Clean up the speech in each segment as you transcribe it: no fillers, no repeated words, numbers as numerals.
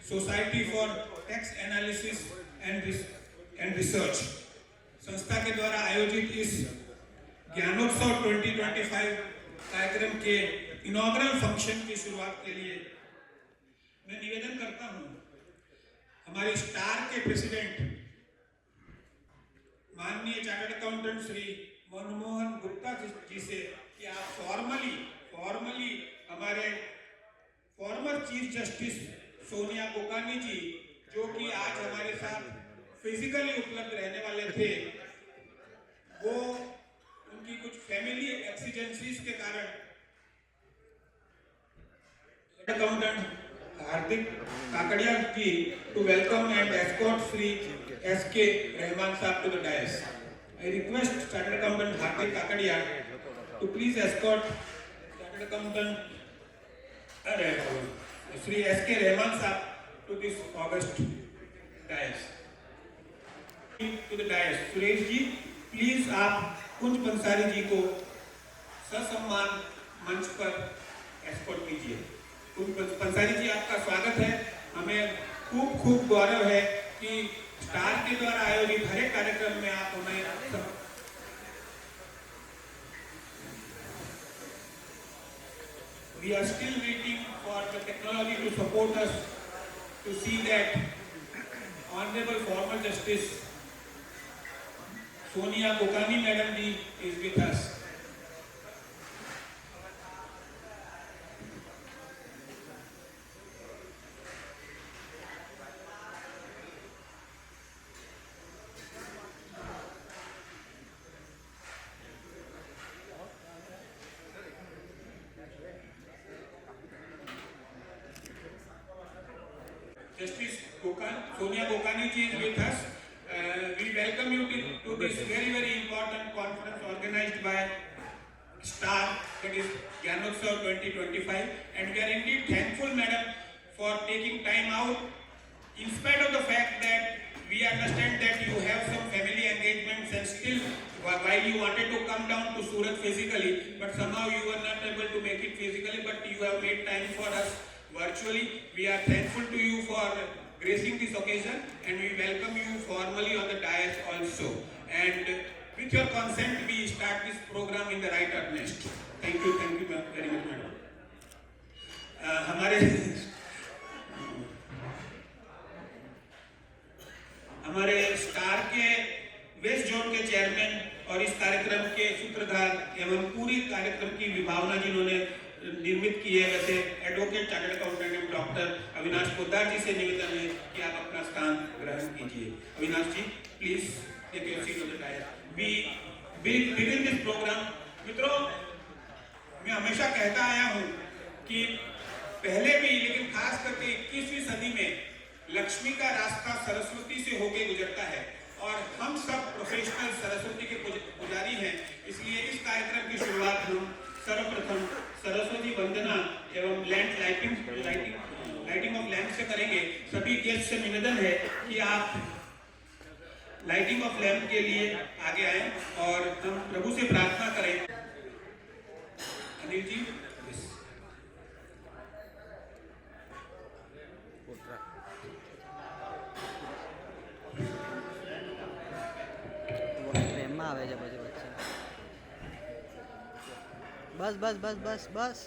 Society for tax analysis and research संस्था के द्वारा आयोजित इस ज्ञानोत्सव 2025 कार्यक्रम के इनॉग्रल फंक्शन की शुरुआत के लिए मैं निवेदन करता हूं हमारे स्टार के प्रेसिडेंट माननीय चार्टर्ड अकाउंटेंट श्री मनमोहन गुप्ता जी से कि आप फॉर्मली हमारे फॉर्मर चीफ जस्टिस सोनिया कोकानी जी जो कि आज हमारे साथ फिजिकली उपलब्ध रहने वाले थे, वो उनकी कुछ फैमिली एक्सीजेंसीज के कारण accountant Hardik Kakadiya ji to welcome and escort Shri SK Rahman sahab to the dais. I request Chartered Accountant Hardik Kakadia to please escort Chartered Accountant Sri S.K. Rahman Sahab to this August dais. To the dais. Suresh ji, please आप कुंज पंसारी जी को ससम्मान मंच पर escort कीजिए. कुंज पंसारी जी, आपका स्वागत है. हमें खूब गौरव है कि स्टार के द्वारा आयोजित हर एक कार्यक्रम में आप हमें We are still waiting for the technology to support us to see that Honorable Former Justice Sonia Kokani Madam ji is with us. Justice Sonia Kokani ji is with us. We welcome you to this very important conference organized by STAR, that is Gyanotsav 2025, and we are indeed thankful, madam, for taking time out in spite of the fact that we understand that you have some family engagements and still while you wanted to come down to Surat physically, but somehow you were not able to make it physically, but you have made time for us virtually. We are thankful to you for gracing this occasion and we welcome you formally on the dais also. And with your consent, we start this program in the right earnest. Thank you very much, madam. हमारे star के west zone के chairman और इस कार्यक्रम के सूत्रधार एवं पूरी कार्यक्रम की विभावना जिन्होंने निर्मित की है, वैसे एडवोकेट चार्टर्ड अकाउंटेंट एवं डॉक्टर अविनाश पोद्दार जी से निवेदन है कि आप अपना स्थान ग्रहण कीजिए. Avinash ji, please take your seat on the dais. We begin this programme. मित्रों, मैं हमेशा कहता आया हूं कि पहले भी, लेकिन खास करके 21वीं सदी में लक्ष्मी का रास्ता सरस्वती से होकर गुजरता है और हम सब प्रोफेशनल सरस्वती के पुजारी हैं. इसलिए इस कार्यक्रम की शुरुआत हम सर्वप्रथम सरस्वती वंदना एवं लाइटिंग ऑफ लैंप से करेंगे. सभी गेस्ट से निवेदन है कि आप लाइटिंग ऑफ लैंप के लिए आगे आए और हम प्रभु से प्रार्थना करें. अनिल जी, આવે છે પછી વચ્ચે. બસ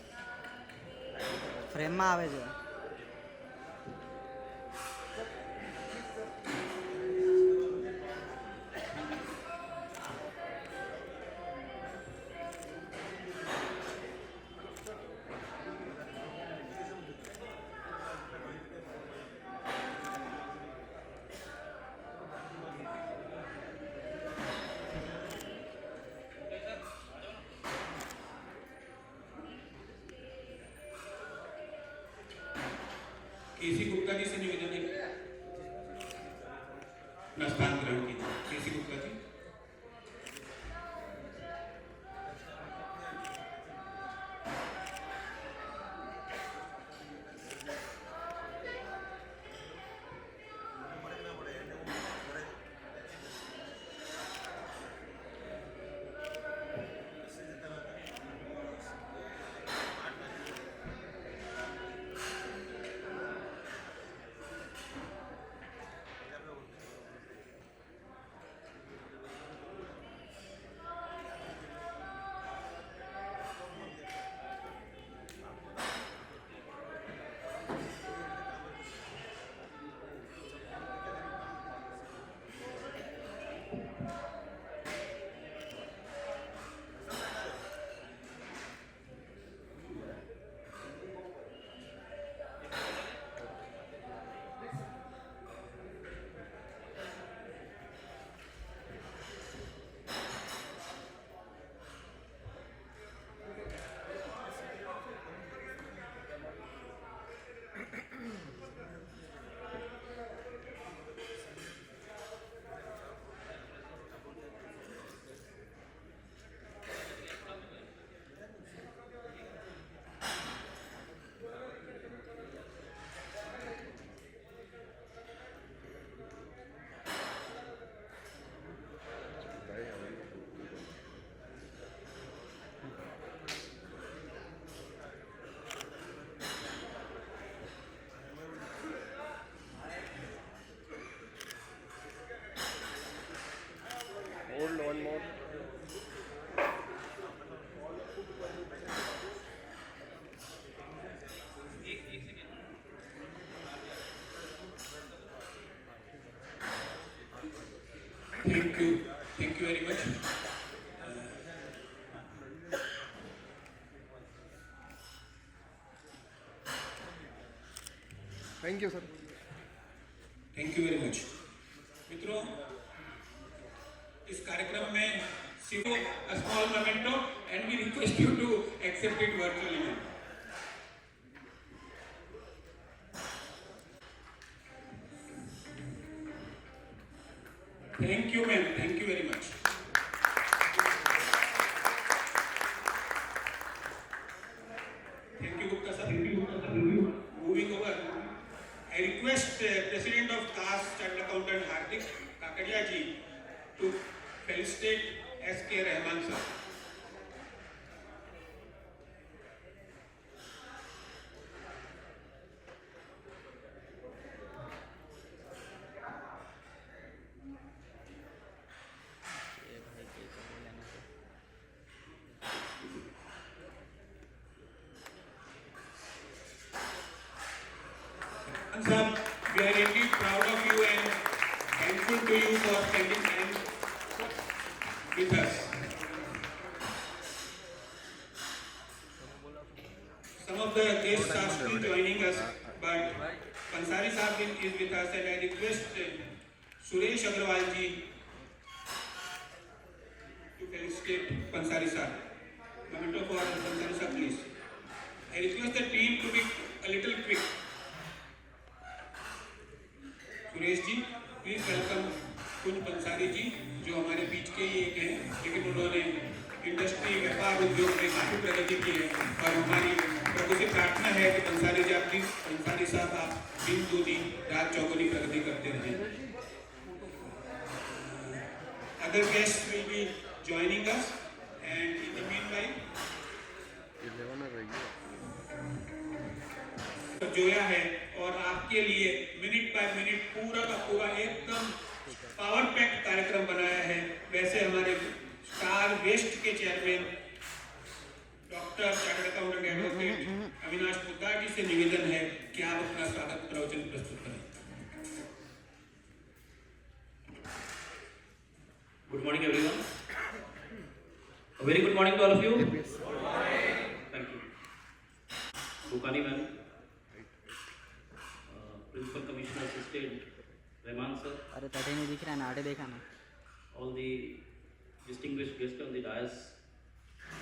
ફ્રેમમાં આવે છે. केसी गुप्ता जी से निवेदन है स्थान ग्रहण कीजिए. केसी Gupta ji. Thank you. Thank you very much. Thank you, sir. Thank you very much. मित्रों, इस कार्यक्रम में सिर्फ a small memento and we request you to accept it virtually. Thank you, ma'am. Thank you very much. Thank you, Gupta sir. Moving over, I request President of CAS Chartered Accountant Hardik Kakadia ji to felicitate S.K. Rahman sir. ये भाई के को लेना है। Sir, we are indeed proud of you and thankful to you for spending time with us. Some of the guests are still joining us, but Pansari Sahib is with us and I request Suresh Agrawal ji to felicitate Pansari Sahib. Memento for Pansari Sahib, please. I request the team to be a little quick. Suresh ji, please welcome Kunj Pansari ji, जो हमारे बीच के ही एक हैं, लेकिन उन्होंने industry व्यापार उद्योग में काफी प्रगति की है और हमारी प्रभु से प्रार्थना है कि पंसारी जी आप प्लीज पंसारी साहब आप दिन दो दिन रात चौगुनी प्रगति करते रहें. Other guests will be joining us and in the meanwhile Zoya है और आपके लिए मिनट बाय मिनट पूरा का पूरा एकदम पावर पैक्ड कार्यक्रम बनाया है. वैसे हमारे स्टार वेस्ट के chairman doctor chartered accountant advocate Avinash मुद्दा जी से निवेदन है कि आप अपना स्वागत प्रवचन प्रस्तुत करें. Good morning, everyone. A very good morning to all of you. Thank you. Bukani ma'am, Principal Commissioner Assistant Rahman sir, अरे तटे नहीं दिख रहा है ना, आटे देखा ना. all the distinguished guests on the dais,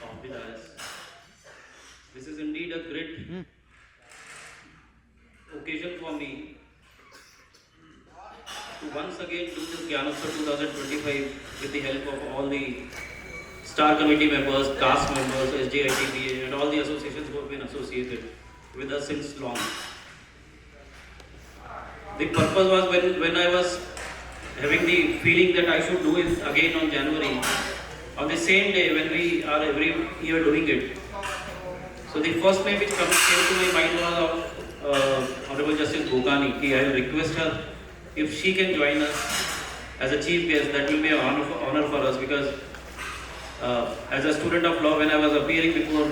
of the dais. This is indeed a great occasion for me to once again do this Gyanotsav 2025 with the help of all the star committee members, CAS members, SJITBA and all the associations who have been associated with us since long. The purpose was when I was having the feeling that I should do it again on January, on the same day when we are every year doing it. So the first name which came to my mind was of Honorable Justice Bhokani. I will request her if she can join us as a chief guest. That will be an honor for us, because as a student of law, when I was appearing before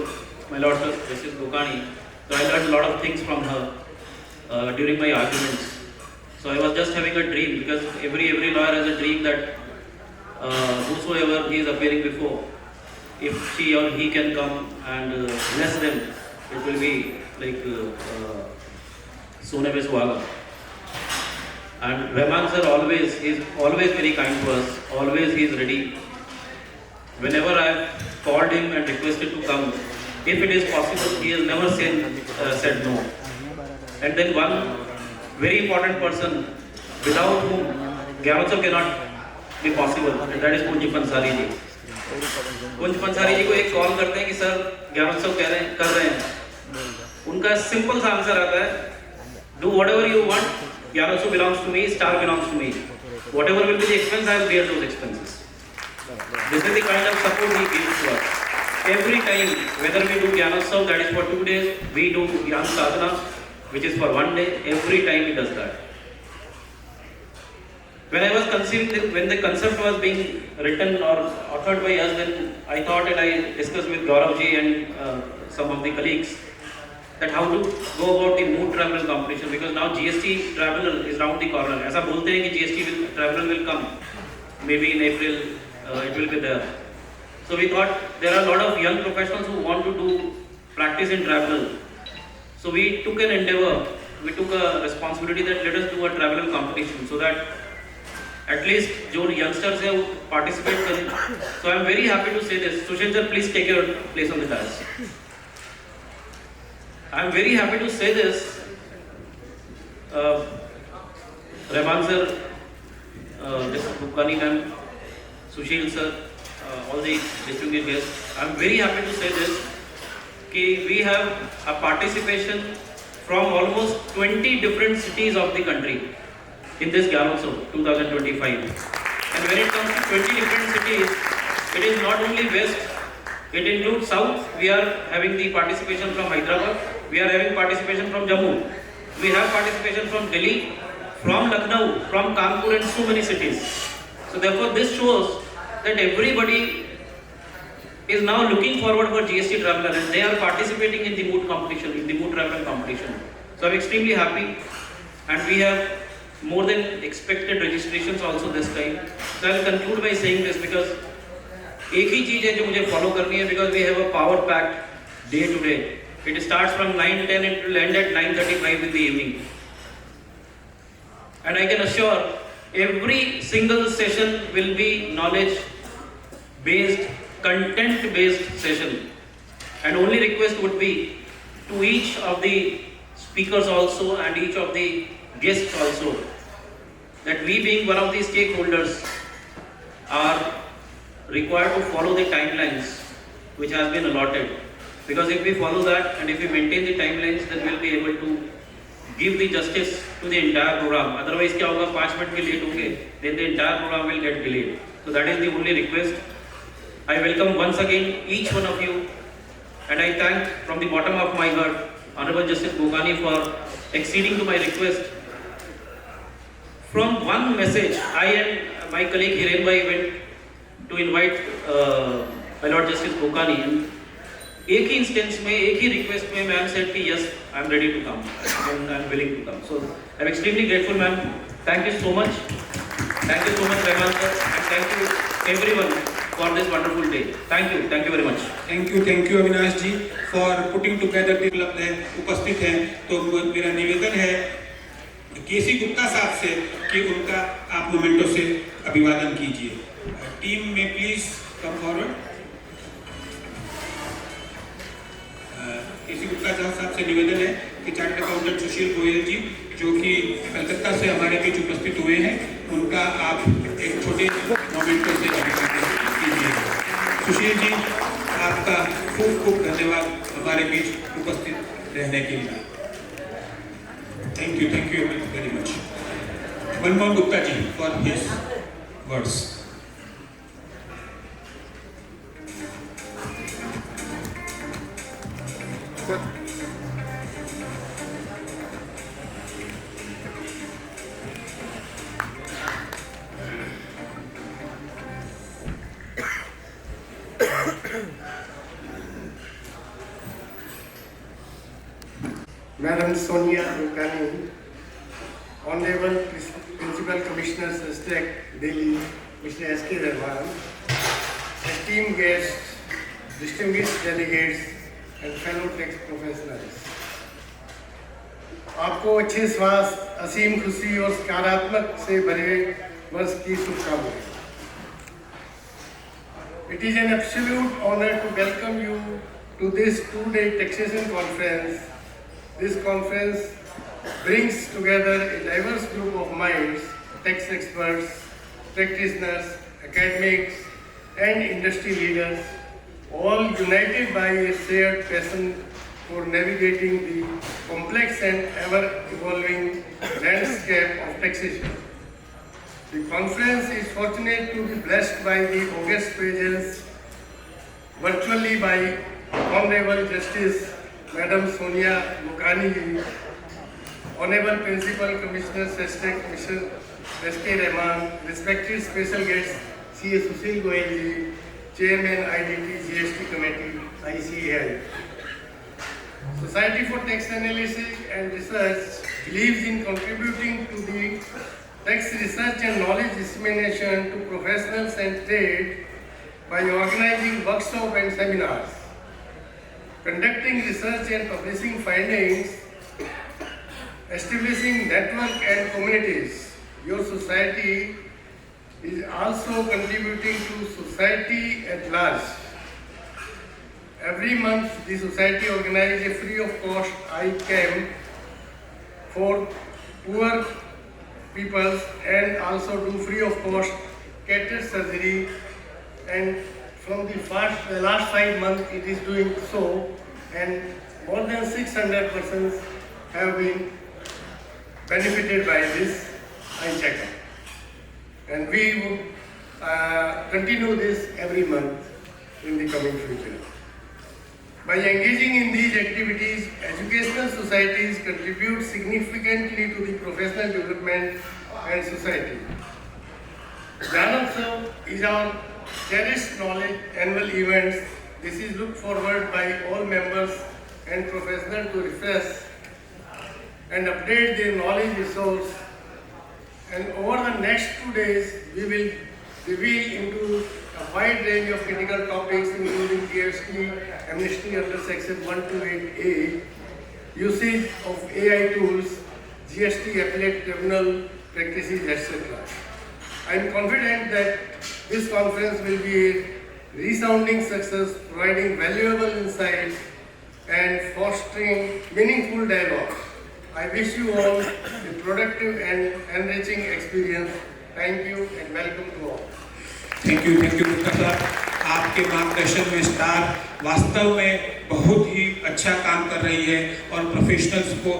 my Lord Justice Bhokani, so I learned a lot of things from her during my arguments. So I was just having a dream, because every lawyer has a dream that whosoever he is appearing before, if she or he can come and bless them, it will be like Sone pe Suhaga. And Rahman sir he is always very kind to us, always he is ready. Whenever I have called him and requested to come, if it is possible, he has never said no. And then one very important person without whom Gyanotsav cannot be possible, and that is Kunj Pansari ji. Kunj Pansari ji को एक call करते हैं कि sir Gyanotsav कर रहे हैं. उनका simple सा आंसर आता है, do whatever you want, Gyanotsav belongs to me, star belongs to me. Whatever will be the expense, I will bear those expenses. This is the kind of support he gives to us. Every time, whether we do Gyanotsav, that is for 2 days, we do Gyan Sadhana, which is for 1 day, every time he does that. When I was conceiving, when the concept was being written or authored by us, then I thought, and I discussed with Gaurav ji and some of the colleagues, that how to go about the mood tribunal competition, because now GST tribunal is round the corner. ऐसा बोलते हैं कि GST tribunal will come, maybe in April it will be there. So we thought there are a lot of young professionals who want to do practice in tribunal. So we took an endeavor, we took a responsibility that let us do a tribunal competition so that at least जो youngsters है वो participate करें. So I am very happy to say this. Sushil sir, please take your place on the dais. I am very happy to say this. Rahman sir, Mr. Bukani ma'am, Sushil sir, all the distinguished guests. I am very happy to say this. कि we have a participation from almost 20 different cities of the country in this Gyanotsav 2025. And when it comes to 20 different cities, it is not only West, it includes South. We are having the participation from Hyderabad, we are having participation from Jammu, we have participation from Delhi, from Lucknow, from Kanpur and so many cities. So therefore this shows that everybody is now looking forward for GST Traveller and they are participating in the mood competition, in the mood traveller competition. So I'm extremely happy and we have more than expected registrations also this time. So I'll conclude by saying this because एक ही चीज है जो मुझे follow करनी है because we have a power packed day today. It starts from 9:10 and it will end at 9:35 in the evening. And I can assure every single session will be knowledge based, content based session. And only request would be to each of the speakers also and each of the guests also that we being one of the stakeholders are required to follow the timelines which has been allotted, because if we follow that and if we maintain the timelines then we'll be able to give the justice to the entire program. Otherwise क्या होगा 5 minute के late होंगे then the entire program will get delayed. So that is the only request. I welcome once again each one of you and I thank from the bottom of my heart Honorable Justice Bokani for acceding to my request. From one message, I and my colleague Hiren Bhai went to invite my Lord Justice Bokani. एक ही instance में, एक ही request में, ma'am said कि yes, I am ready to come and I am willing to come. So I am extremely grateful, ma'am. Thank you so much. Thank you so much, Rahman sir, and thank you everyone for this wonderful day. Thank you very much. Thank you Avinash ji for putting together the club है, उपस्थित हैं. तो मेरा निवेदन है केसी गुप्ता साहब से कि उनका आप मोमेंटो से अभिवादन कीजिए. टीम में प्लीज कम फॉरवर्ड. केसी गुप्ता साहब से निवेदन है कि चार्टर्ड अकाउंटेंट सुशील गोयल जी जो कि कलकत्ता से हमारे बीच उपस्थित हुए हैं, उनका आप एक छोटे मोमेंटो से अभिवादन कीजिए. सुशील जी आपका खूब खूब धन्यवाद हमारे बीच उपस्थित रहने के लिए. Thank you very much. Manmohan Gupta ji for his words. Madam Sonia Bukani, Honorable Principal Commissioner District, Delhi, Mr. S.K. Rahman, esteemed guests, distinguished delegates, and fellow tax professionals. आपको अच्छे स्वास्थ्य, असीम खुशी और सकारात्मक से भरे वर्ष की शुभकामनाएं. It is an absolute honor to welcome you to this two-day taxation conference. This conference brings together a diverse group of minds, tax experts, practitioners, academics, and industry leaders, all united by a shared passion for navigating the complex and ever-evolving landscape of taxation. The conference is fortunate to be blessed by the august presence virtually by Honorable Justice Madam Sonia Bukani ji, Honorable Principal Commissioner District Mr. S.K. Rahman, respected special guests C.A. Sushil Goyal ji, Chairman IDT GST Committee ICAI. Society for Tax Analysis and Research believes in contributing to the tax research and knowledge dissemination to professionals and trade by organizing workshops and seminars, conducting research and publishing findings, establishing network and communities. Your society is also contributing to society at large. Every month, the society organizes a free of cost eye camp for poor people and also do free of cost cataract surgery, and from the last 5 months it is doing so, and more than 600 persons have been benefited by this eye checkup. And we would continue this every month in the coming future. By engaging in these activities, educational societies contribute significantly to the professional development and society. Gyanotsav is our cherished knowledge annual event. This is looked forward by all members and professionals to refresh and update their knowledge resource. And over the next 2 days, we will reveal into a wide range of critical topics including GST, amnesty under section 128A, usage of AI tools, GST appellate tribunal practices, etc. I am confident that this conference will be a resounding success, providing valuable insights and fostering meaningful dialogue. I wish you all a productive and enriching experience. Thank you and welcome to all. Thank you Gupta साहब, आपके मार्गदर्शन में star वास्तव में बहुत ही अच्छा काम कर रही है और प्रोफेशनल्स को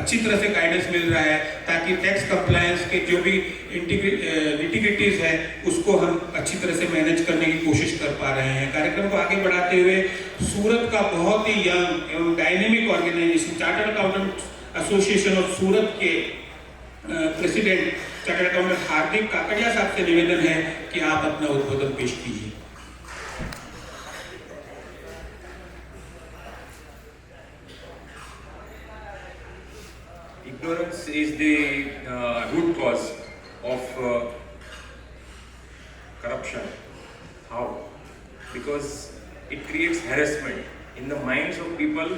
अच्छी तरह से गाइडेंस मिल रहा है ताकि टैक्स कंप्लायंस के जो भी लिटिगेटिव्स है उसको हम अच्छी तरह से मैनेज करने की कोशिश कर पा रहे हैं। कार्यक्रम को आगे बढ़ाते हुए सूरत का बहुत ही यंग एवं dynamic organisation chartered accountant association of Surat के president chartered accountant Hardik Kakadiya sahab से निवेदन है कि आप अपना उद्बोधन पेश कीजिए। Ignorance is the root cause of corruption. How? Because it creates harassment in the minds of people.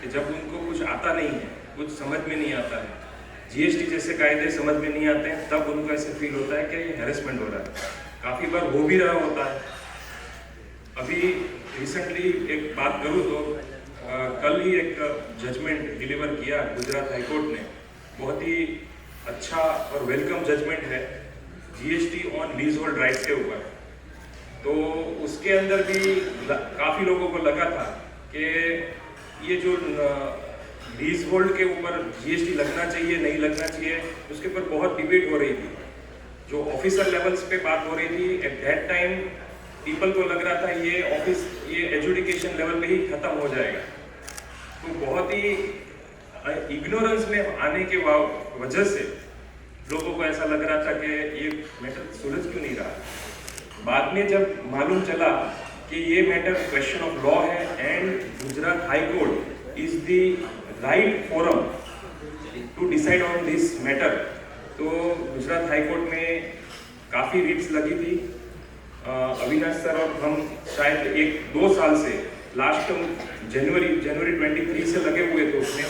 जब उनको कुछ आता नहीं है, कुछ समझ में नहीं आता है, जीएसटी जैसे कायदे समझ में नहीं आते हैं, तब उनको ऐसे फील होता है कि ये हैरेसमेंट हो रहा है। काफ़ी बार हो भी रहा होता है। अभी रिसेंटली एक बात करूँ तो कल ही एक जजमेंट डिलीवर किया गुजरात हाई कोर्ट ने। बहुत ही अच्छा और वेलकम जजमेंट है GST on lease hold rights के ऊपर। तो उसके अंदर भी काफ़ी लोगों को लगा था कि ये जो लीज होल्ड के ऊपर जीएसटी लगना चाहिए नहीं लगना चाहिए, उसके ऊपर बहुत डिबेट हो रही थी। जो ऑफिसर लेवल्स पे बात हो रही थी, एट दैट टाइम पीपल को लग रहा था ये एजुकेशन लेवल पे ही खत्म हो जाएगा। तो बहुत ही इग्नोरेंस में आने के वजह से लोगों को ऐसा लग रहा था कि ये मैटर सुलझ क्यों नहीं रहा। बाद में जब मालूम चला कि ये मैटर क्वेश्चन ऑफ लॉ है and Gujarat high court is the right forum to decide on this matter, तो गुजरात हाई कोर्ट में काफ़ी रिट्स लगी थी। अविनाश सर और हम शायद 1-2 साल से लास्ट जनवरी 23 से लगे हुए थे, उसमें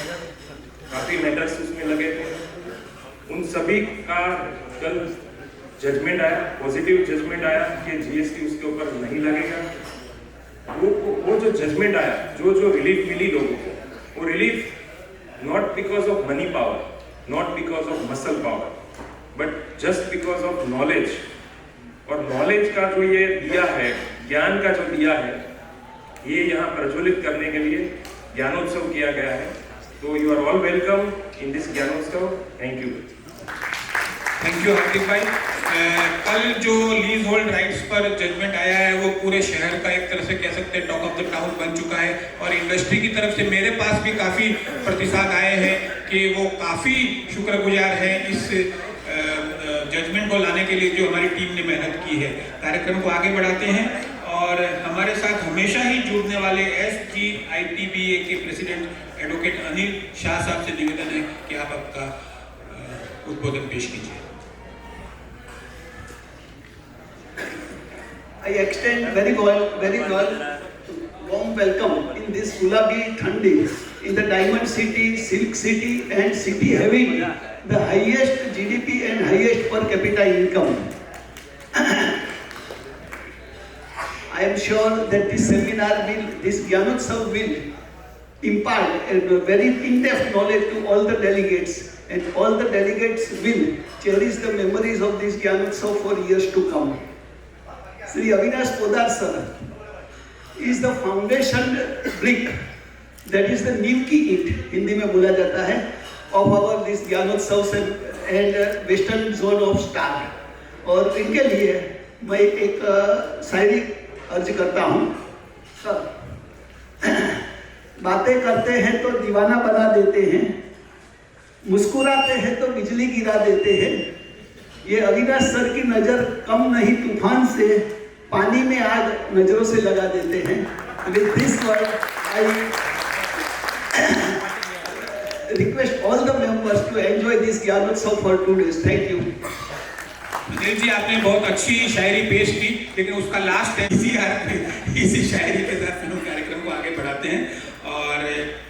काफ़ी मैटर्स उसमें लगे थे। उन सभी का कल जजमेंट आया, पॉजिटिव जजमेंट आया कि जीएसटी उसके ऊपर नहीं लगेगा। वो जो जजमेंट आया, जो रिलीफ मिली लोगों को, वो relief not because of money power, not because of muscle power, but just because of knowledge. और नॉलेज का जो ये दिया है, ज्ञान का जो दिया है, ये यहाँ प्रज्वलित करने के लिए ज्ञानोत्सव किया गया है। तो you are all welcome in this Gyanotsav. Thank you. Thank you Hardik bhai. कल जो लीज होल्ड राइट्स पर जजमेंट आया है वो पूरे शहर का एक तरह से कह सकते हैं टॉक ऑफ द टाउन बन चुका है और इंडस्ट्री की तरफ से मेरे पास भी काफ़ी प्रतिसाद आए हैं कि वो काफ़ी शुक्रगुजार हैं इस जजमेंट को लाने के लिए जो हमारी टीम ने मेहनत की है। कार्यक्रम को आगे बढ़ाते हैं और हमारे साथ हमेशा ही जुड़ने वाले SGITBA के प्रेसिडेंट एडवोकेट अनिल शाह साहब से निवेदन है कि आप आपका उद्बोधन पेश कीजिए। I extend very warm welcome in this Gulabi Thandi, in the Diamond City, Silk City, and city having the highest GDP and highest per capita income. I am sure that this seminar this Gyanotsav will impart a very in-depth knowledge to all the delegates, and all the delegates will cherish the memories of this Gyanotsav for years to come. Sri Avinash Podar sir is the foundation brick, that is the नींव की ईंट हिंदी में बोला जाता है, of our this Gyanotsav and Western Zone of Star. और इनके लिए मैं एक शायरी अर्ज करता हूँ. सर, बातें करते हैं तो दीवाना बना देते हैं, मुस्कुराते हैं तो बिजली गिरा देते हैं. ये अविनाश सर की नजर कम नहीं तूफान से, पानी में आग नजरों से लगा देते हैं. With this word, I request all the members to enjoy this Gyanotsav for 2 days. Thank you. Dinesh ji, आपने बहुत अच्छी शायरी पेश की, लेकिन उसका लास्ट है इसी शायरी के साथ हम कार्यक्रम को आगे बढ़ाते हैं. और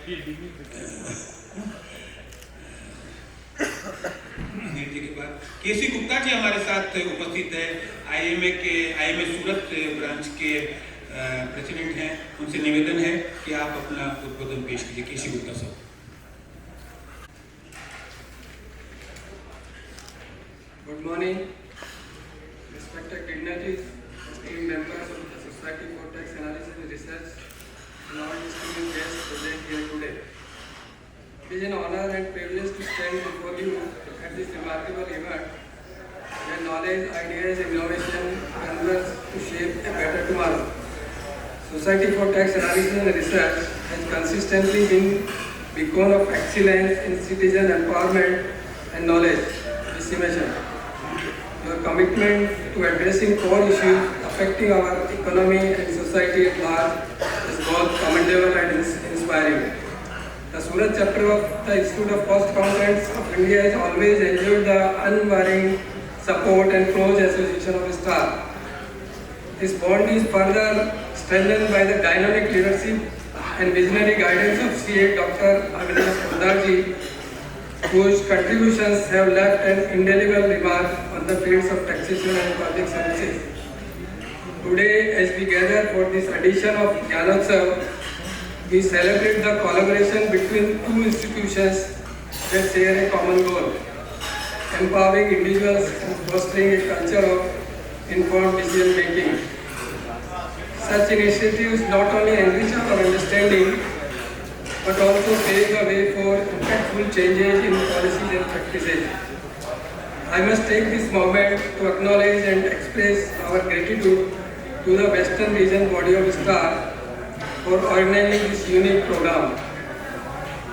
दिनेश जी के बाद केसी गुप्ता जी हमारे साथ उपस्थित है, आईएमए सूरत ब्रांच के प्रेसिडेंट हैं. उनसे निवेदन है कि आप अपना उद्बोधन पेश कीजिए. केसी गुप्ता साहब. Good morning, respected dignitaries, esteemed members of the Society for Tax Analysis and Research, and all distinguished guests present here today. It is an honor and privilege to stand before you at this remarkable event where knowledge, ideas, and innovation converge to shape a better tomorrow. Society for Tax Analysis and Research has consistently been a beacon of excellence in citizen empowerment and knowledge dissemination. Your commitment to addressing core issues affecting our economy and society at large is both commendable and inspiring. The Surat chapter of the Institute of Cost Accountants of India has always enjoyed the unwavering support and close association of STAR. This bond is further strengthened by the dynamic leadership and visionary guidance of CA Dr. Agrasen Podarji, whose contributions have left an indelible remark on the fields of taxation and public services. Today, as we gather for this edition of Gyanotsav, we celebrate the collaboration between two institutions that share a common goal: empowering individuals and fostering a culture of informed decision making. Such initiatives not only enrich our understanding but also pave the way for impactful changes in policies and practices. I must take this moment to acknowledge and express our gratitude to the Western Region Body of STAR for organizing this unique program.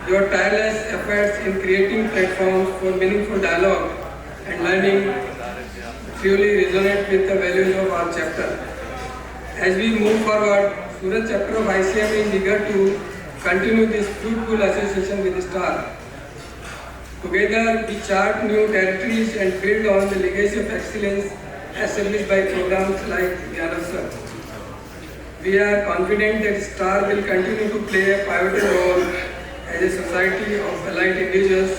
Your tireless efforts in creating platforms for meaningful dialogue and learning truly resonate with the values of our chapter. As we move forward, Surat chapter of ICM is eager to continue this fruitful association with STAR. Together, we chart new territories and build on the legacy of excellence established by programs like Gyanotsav. We are confident that STAR will continue to play a pivotal role as a society of allied individuals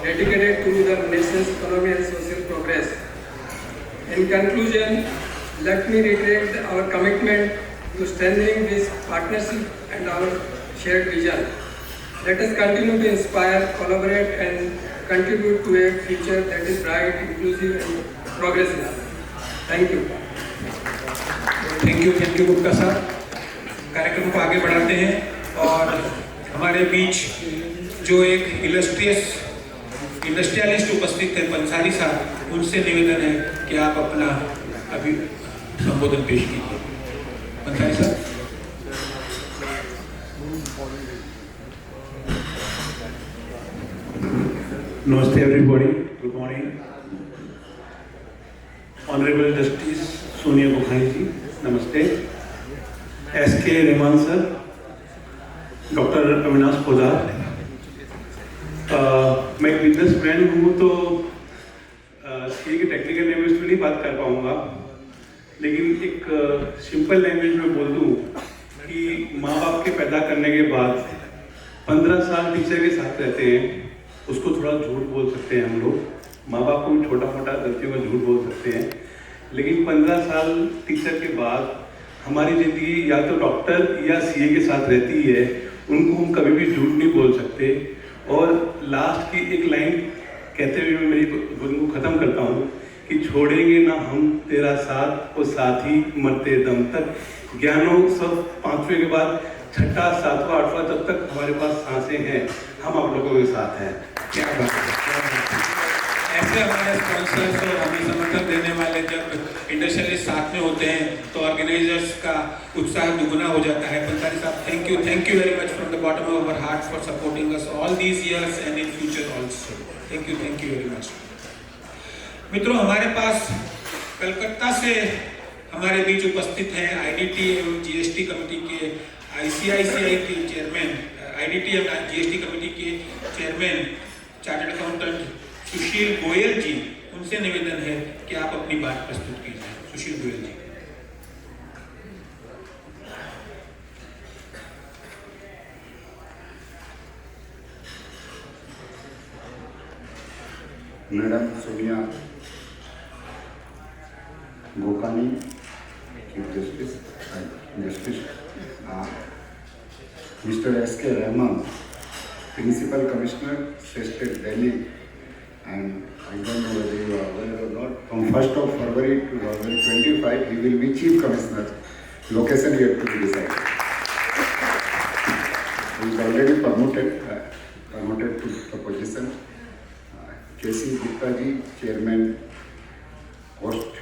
dedicated to the nation's economy and social progress. In conclusion, let me reiterate our commitment to strengthening this partnership and our shared vision. Let us continue to inspire, collaborate, and contribute to a future that is bright, inclusive, and progressive. Thank you. Thank you Gupta साहब. कार्यक्रम को आगे बढ़ाते हैं और हमारे बीच जो एक इंडस्ट्रियलिस्ट उपस्थित है पंसारी साहब, उनसे निवेदन है कि आप अपना अभी संबोधन पेश कीजिए. पंसारी साहब. Namaste everybody, good morning. Honorable Justice Sonia Gokhale ji, Namaste. S.K. Rahman sir, Dr. Avinash Podar. मैं एक बिजनेस मैन हूँ तो सीए के टेक्निकल लैंग्वेज में नहीं बात कर पाऊँगा, लेकिन एक सिंपल लैंग्वेज में बोल दूँ कि माँ बाप के पैदा करने के बाद 15 साल टीचर के साथ रहते हैं, उसको थोड़ा झूठ बोल सकते हैं हम लोग। माँ बाप को भी छोटा मोटा गलतियों का झूठ बोल सकते हैं, लेकिन 15 साल टीचर के बाद हमारी ज़िंदगी या तो डॉक्टर या सीए के साथ रहती है, उनको हम कभी भी झूठ नहीं बोल सकते। और लास्ट की एक लाइन कहते हुए मैं मेरी गुण को ख़त्म करता हूँ कि छोड़ेंगे ना हम तेरा साथ और साथ ही मरते दम तक। ज्ञानोत्सव 5वें के बाद 6ठा, 7वां, 8वां तब तक हमारे पास सांसें हैं, हम आप लोगों के साथ हैं। क्या बात है। ऐसे हमारे स्पॉन्सर्स और हमें समर्थन देने वाले जब इंडस्ट्रियलिस्ट साथ में होते हैं तो ऑर्गेनाइजर्स का उत्साह दुगुना हो जाता है। पंसारी साहब, thank you very much from the bottom of our heart for supporting us all these years and in future also. Thank you very much. मित्रों, हमारे पास कलकत्ता से हमारे बीच उपस्थित हैं आईडीटी एवं जीएसटी कमेटी के आईसीआईसीआई के चेयरमैन, आईडीटी एवं जीएसटी कमेटी के chairman chartered accountant Sushil Goyal ji. उनसे निवेदन है कि आप अपनी बात प्रस्तुत कीजिए। Sushil Goyal ji. Madam Sonia Gokani, chief justice, mister SK. Rahman, principal commissioner, state Delhi, and I don't know whether you are aware or not, from 1st of February 2025, he will be Chief Commissioner. Location yet to be decided. He is already promoted to the position. K.C. Gupta ji, Chairman, Post,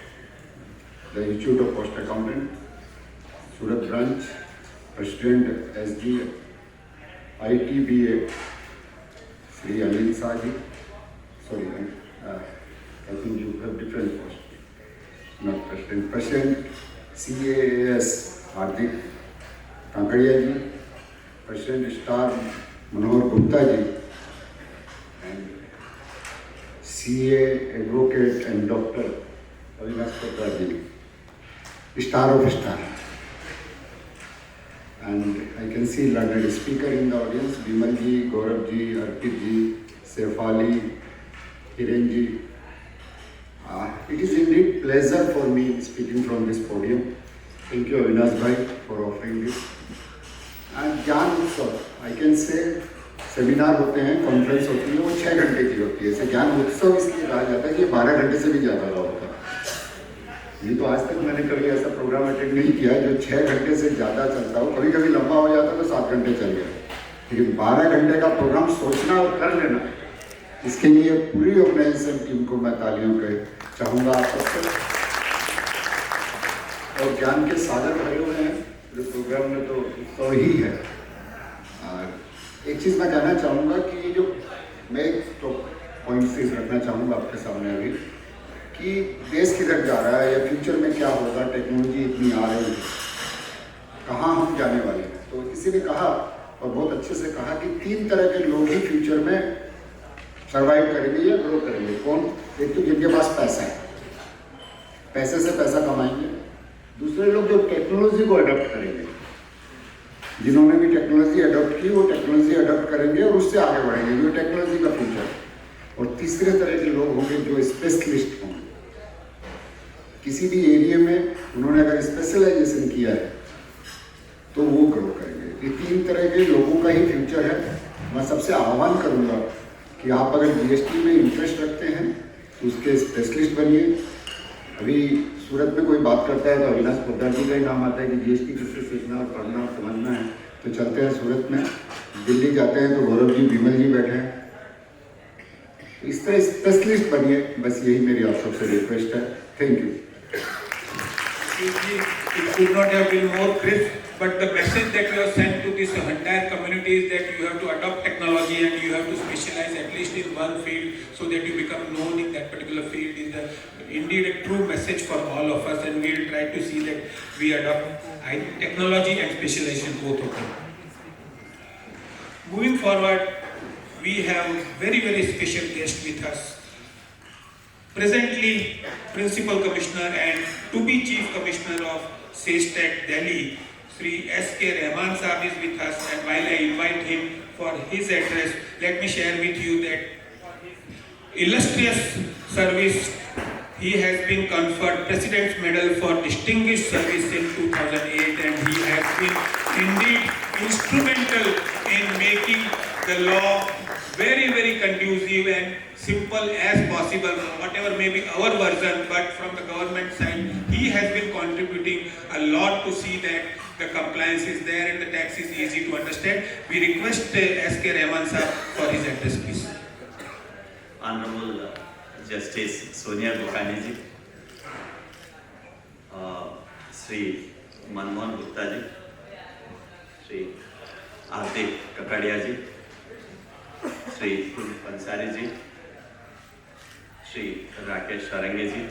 the Institute of Post Accountant, Surat Branch, President SG, ITBA, Sri Anil Shah ji. Sorry, I think you have different posts. Not President. President CAAS Hardik Kankadia ji, President Star Manohar Gupta ji, and CA Advocate and Dr. Agrasen ji, Star of Star. And I can see learned speaker in the audience, Bimal ji, Gaurav ji, Arpit ji, Sefali, Hirenji. It is indeed pleasure for me speaking from this podium. Thank you Avinash bhai for offering this. And Gyanotsav, I can say seminar होते हैं, conference होती है, वो 6 घंटे की होती है। ऐसे ज्ञानोत्सव इसलिए कहा जाता है कि 12 घंटे से भी ज़्यादा रहा होता है। ये तो आज तक मैंने कभी ऐसा प्रोग्राम अटेंड नहीं किया जो 6 घंटे से ज़्यादा चलता हो। कभी कभी लंबा हो जाता तो 7 घंटे चल गया, लेकिन 12 घंटे का प्रोग्राम सोचना और कर लेना, इसके लिए पूरी ऑर्गेनाइजेशन टीम को मैं तालियों के चाहूँगा आप सबसे। और ज्ञान के सागर भरे हुए हैं जो प्रोग्राम में, तो उत्सव ही है। एक चीज़ मैं कहना चाहूँगा कि ये जो मैं एक तो पॉइंट से रखना चाहूँगा आपके सामने अभी कि देश किधर जा रहा है या फ्यूचर में क्या होगा, टेक्नोलॉजी इतनी आ रही है, कहाँ हम जाने वाले हैं। तो किसी ने कहा और बहुत अच्छे से कहा कि 3 तरह के लोग ही फ्यूचर में सर्वाइव करेंगे या ग्रो करेंगे। कौन? एक तो जिनके पास पैसा है, पैसे से पैसा कमाएंगे। दूसरे लोग जो टेक्नोलॉजी को अडॉप्ट करेंगे, जिन्होंने भी टेक्नोलॉजी अडॉप्ट की वो टेक्नोलॉजी अडॉप्ट करेंगे और उससे आगे बढ़ेंगे, जो टेक्नोलॉजी का फ्यूचर। और तीसरे तरह के लोग होंगे जो स्पेशलिस्ट होंगे, किसी भी एरिया में उन्होंने अगर स्पेशलाइजेशन किया है तो वो ग्रो करेंगे। ये 3 तरह के लोगों का ही फ्यूचर है। मैं सबसे आह्वान करूँगा कि आप अगर जीएसटी में इंटरेस्ट रखते हैं तो उसके स्पेशलिस्ट बनिए। अभी सूरत में कोई बात करता है तो अविनाश पोद्दार जी का ही नाम आता है कि जीएसटी किससे सीखना और पढ़ना और समझना है, तो चलते हैं सूरत में। दिल्ली जाते हैं तो गौरव जी, विमल जी बैठे हैं। इस तरह स्पेशलिस्ट बनिए, बस यही मेरी आप सबसे रिक्वेस्ट है। Thank you. It could not have been more crisp, but the message that you have sent to this entire community is that you have to adopt technology and you have to specialize at least in one field so that you become known in that particular field is indeed a true message for all of us, and we will try to see that we adopt technology and specialization both of them. Moving forward, we have very special guest with us. presently Principal Commissioner and to be Chief Commissioner of SESTEC Delhi, Sri S.K. Rahman Sahab is with us, and while I invite him for his address, let me share with you that illustrious service, he has been conferred President's Medal for Distinguished Service in 2008, and he has been indeed instrumental in making the law very conducive and simple as possible, whatever may be our version, but from the government side, he has been contributing a lot to see that the compliance is there and the tax is easy to understand. We request S.K. Rahman sir for his address, please. Honorable Justice Sonia Gokani ji, Sri Manmohan Gupta ji, Sri Artik Kakadia ji, Sri Pansari ji, Sri Rakesh Sarange ji,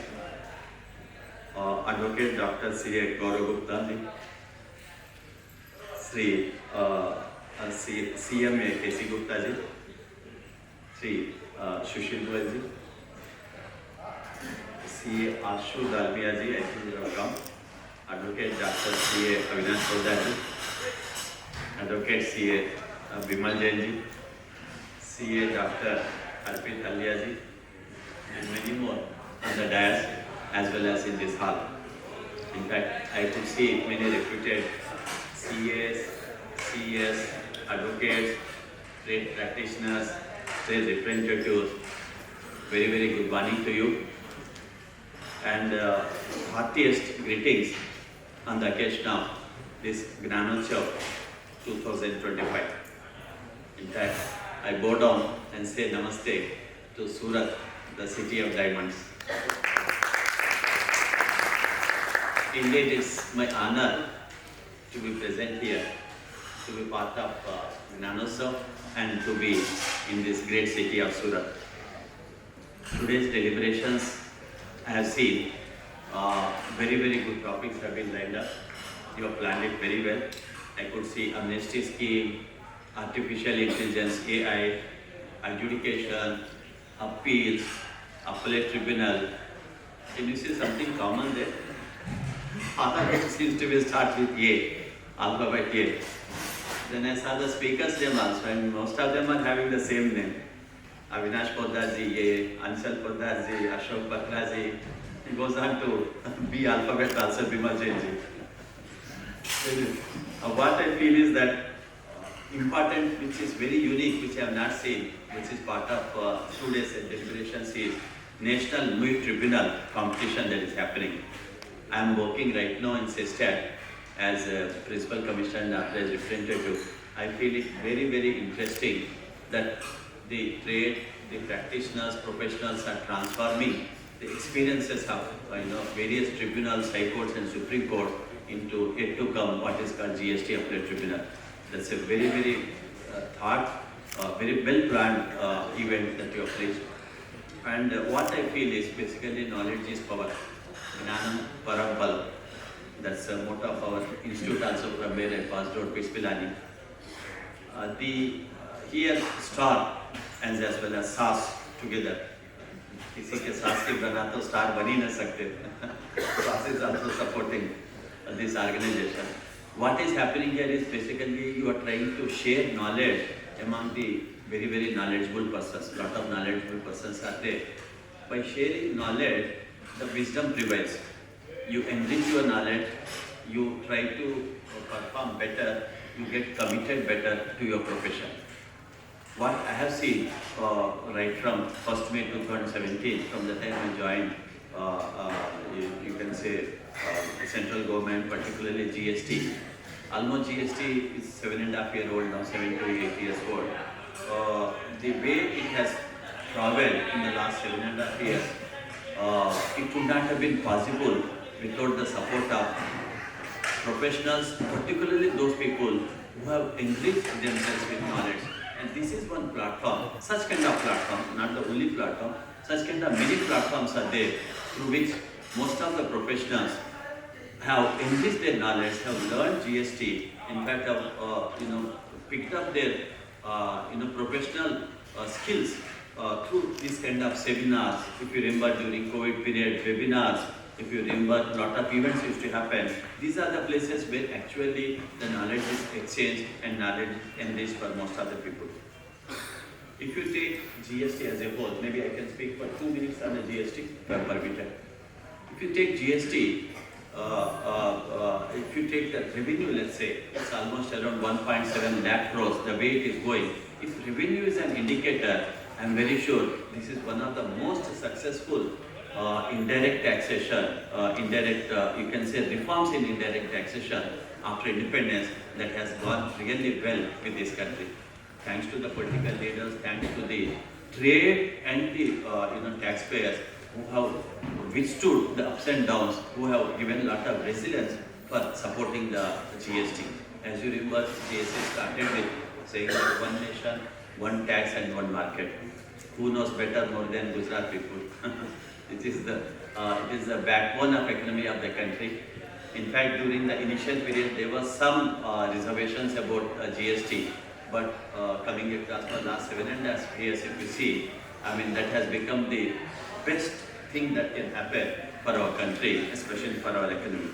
Advocate Dr. C.A. Gaurav Gupta ji, Sri CMA K.C. Gupta ji, Sri Sushil Goyal ji, C.A. Ashu Dalmia ji, I think you have come, Advocate Dr. C.A. Avinash Poddar ji, Advocate C.A. Bimal Jain ji, C.A. Dr. Arpit Halia ji, and many more on the dais as well as in this hall. In fact, I could see many reputed CAs, CS, advocates, trade practitioners, trade representatives. Very good morning to you, and heartiest greetings on the occasion of this Gyanotsav 2025. In fact, I bow down and say namaste to Surat, the city of diamonds. Indeed, it's my honor to be present here, to be part of Gyanotsav and to be in this great city of Surat. Today's deliberations, I have seen very good topics have been lined up. You have planned it very well. I could see amnesty scheme, artificial intelligence, AI, adjudication, appeals, appellate tribunal. Can you see something common there? Alphabet seems to be start with A, alphabet A. Then I saw the speaker's name also, and most of them are having the same name. Avinash Poddar ji, A, Anshal Poddar ji, Ashok Batra ji. It goes on to B alphabet also, Bimal Jain ji. What I feel is that important, which is very unique, which I have not seen, which is part of today's deliberations, is National Movie Tribunal competition that is happening. I am working right now in SESTEC as a Principal Commissioner and as representative. I feel it very interesting that the trade, the practitioners, professionals are transforming the experiences of various tribunals, high courts and Supreme Court into yet to come what is called GST appellate tribunal. That's a very very well planned event that you have placed. And what I feel is basically knowledge is power. Jnanam Parambal. That's the motto of our institute also, from where I passed out, Pispilani. Here star and as well as SAS together. किसी के सास के बना तो star बन ही न सकते. SAS is also supporting this organization. What is happening here is basically you are trying to share knowledge among the very knowledgeable persons. Lot of knowledgeable persons are there. By sharing knowledge, the wisdom prevails. You enrich your knowledge, you try to perform better, you get committed better to your profession. What I have seen right from 1st May 2017, from the time I joined, you can say central government, particularly GST. Almost GST is 7.5 years old now, 7 to 8 years old. The way it has traveled in the last 7.5 years, it would not have been possible without the support of professionals, particularly those people who have enriched themselves with knowledge. And this is one platform, such kind of platform, not the only platform, such kind of many platforms are there through which most of the professionals have enriched their knowledge, have learned GST, in fact have picked up their professional skills through this kind of seminars, if you remember during COVID period, webinars, if you remember, a lot of events used to happen. These are the places where actually the knowledge is exchanged and knowledge enriched for most of the people. If you take GST as a whole, maybe I can speak for 2 minutes on the GST per permitted. If you take GST, if you take the revenue, let's say, it's almost around 1.7 lakh crores, the way it is going. If revenue is an indicator, I'm very sure this is one of the most successful indirect taxation, you can say reforms in indirect taxation after independence that has gone really well with this country. Thanks to the political leaders, thanks to the trade and the taxpayers who have withstood the ups and downs, who have given a lot of resilience for supporting the GST. As you remember, GST started with saying that one nation, one tax and one market. Who knows better more than Gujarat people? It is the backbone of economy of the country. In fact, during the initial period, there was some reservations about GST, but coming across for the last 7.5 years, if you see, I mean, that has become the best thing that can happen for our country, especially for our economy.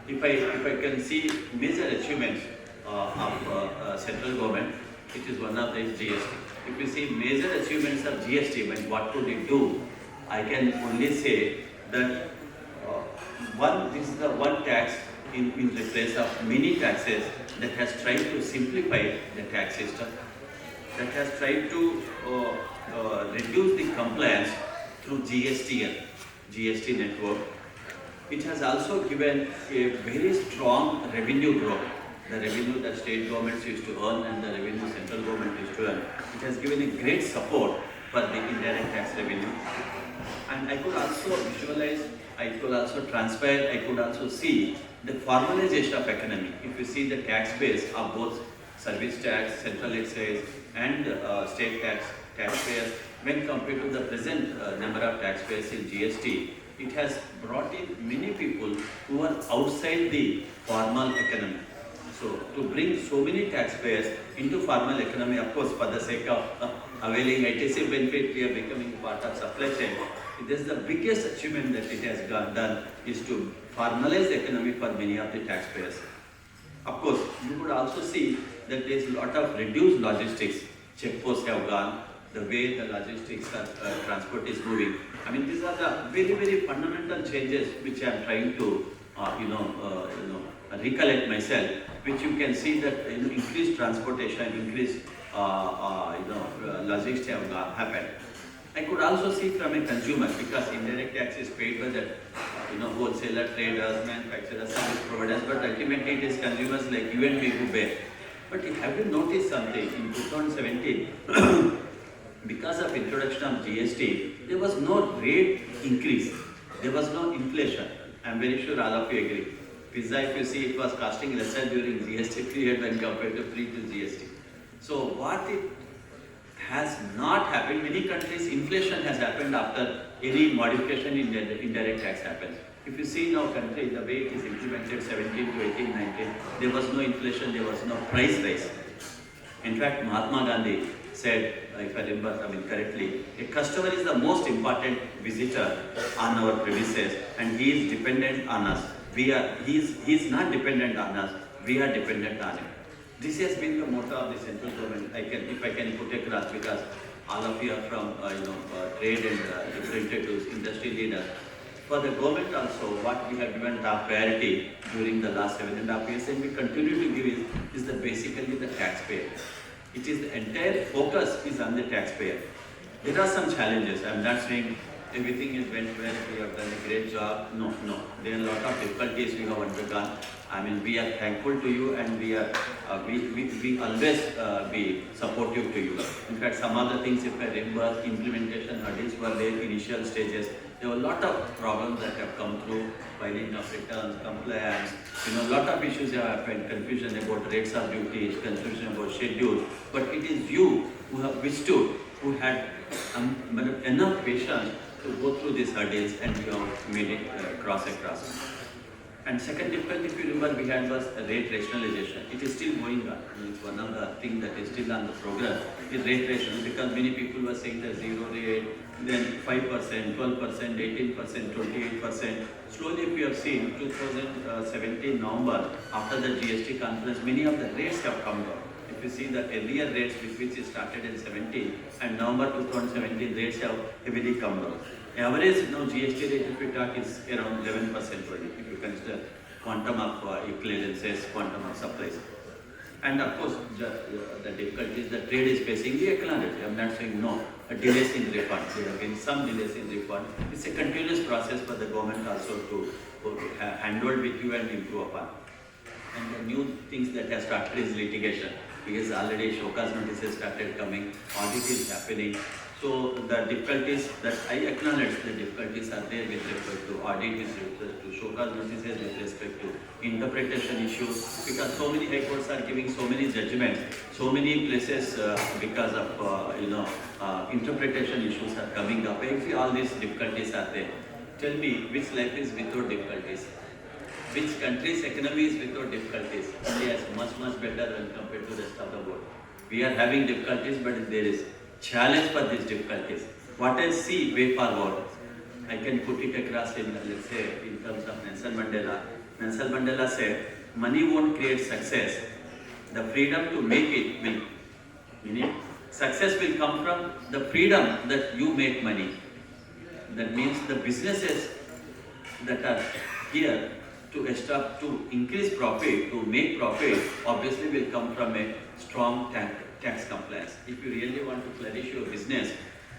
If I can see major achievements of central government, it is one of the GST. If you see major achievements of GST, when what could it do? I can only say that this is the one tax in place of many taxes that has tried to simplify the tax system, that has tried to reduce the compliance through GST network. It has also given a very strong revenue growth. The revenue that state governments used to earn and the revenue central government used to earn. It has given a great support for the indirect tax revenue. And I could also visualize, I could also transfer, I could also see the formalization of economy. If you see the tax base of both service tax, central excise and state taxpayers, when compared to the present number of taxpayers in GST, it has brought in many people who are outside the formal economy. So to bring so many taxpayers into formal economy, of course, for the sake of availing ITC benefit, we are becoming part of supply chain. This is the biggest achievement that it has done is to formalize the economy for many of the taxpayers. Of course, you could also see that there is a lot of reduced logistics. Checkposts have gone, the way the logistics transport is moving. I mean, these are the very, very fundamental changes which I am trying to, recollect myself, which you can see that increased transportation, increased, logistics have happened. I could also see from a consumer, because indirect tax is paid by the wholesaler, traders, manufacturers, service providers, but ultimately it is consumers like you and me who bear. But have you noticed something in 2017? Because of introduction of GST, there was no rate increase. There was no inflation. I am very sure all of you agree. Pizza, if you see, it was costing lesser during GST period when compared to pre to GST. So what it has not happened, many countries, inflation has happened after any modification in indirect tax happens. If you see in our country, the way it is implemented 17 to 18, 19, there was no inflation, there was no price rise. In fact, Mahatma Gandhi said, if I remember correctly, a customer is the most important visitor on our premises and he is dependent on us. He is not dependent on us, we are dependent on him. This has been the motto of the central government. If I can put across, because all of you are from trade and representatives, industry leaders. For the government also, what we have given top priority during the last 7.5 years, and we continue to give is basically the taxpayer. It is the entire focus is on the taxpayer. There are some challenges. I am not saying everything is went well, we have done a great job. No. There are a lot of difficulties we have undergone. I mean, we are thankful to you and we always be supportive to you. In fact, some other things, if I remember, implementation hurdles were there, initial stages. There were a lot of problems that have come through, filing of returns, compliance, a lot of issues have happened, confusion about rates of duty, confusion about schedules. But it is you who have withstood, who had enough patience to go through these hurdles and you have made it cross across. And second difficulty, if you remember, we had was rate rationalization. It is still going on. It's one of the things that is still on the program is rate rationalization, because many people were saying the zero rate, then 5%, 12%, 18%, 28%. Slowly we have seen 2017 November, after the GST conference, many of the rates have come down. If you see the earlier rates with which it started in 17 and November 2017, rates have heavily come down. Average now GST rate, if we talk, is around 11% only, if you consider quantum of equivalences, quantum of supplies. And of course, the difficulties the trade is facing, we acknowledge. I am not saying no. Delays in refund. There have been some delays in refund. It's a continuous process for the government also to handle with you and improve upon. And the new things that have started is litigation, because already Shokas notices started coming, audit is happening. So the difficulties that I acknowledge, the difficulties are there with respect to audit, with respect to Shokas notices, with respect to interpretation issues, because so many high courts are giving so many judgments, so many places because of interpretation issues are coming up. If all these difficulties are there, tell me which life is without difficulties? Which country's economy is without difficulties? India is much better when compared to the rest of the world. We are having difficulties, but there is challenge for these difficulties. What I see way forward, I can put it across in, let's say, in terms of Nelson Mandela. Nelson Mandela said, money won't create success. The freedom to make it will, meaning success will come from the freedom that you make money. That means the businesses that are here to increase profit, to make profit, obviously will come from a strong tax compliance. If you really want to flourish your business,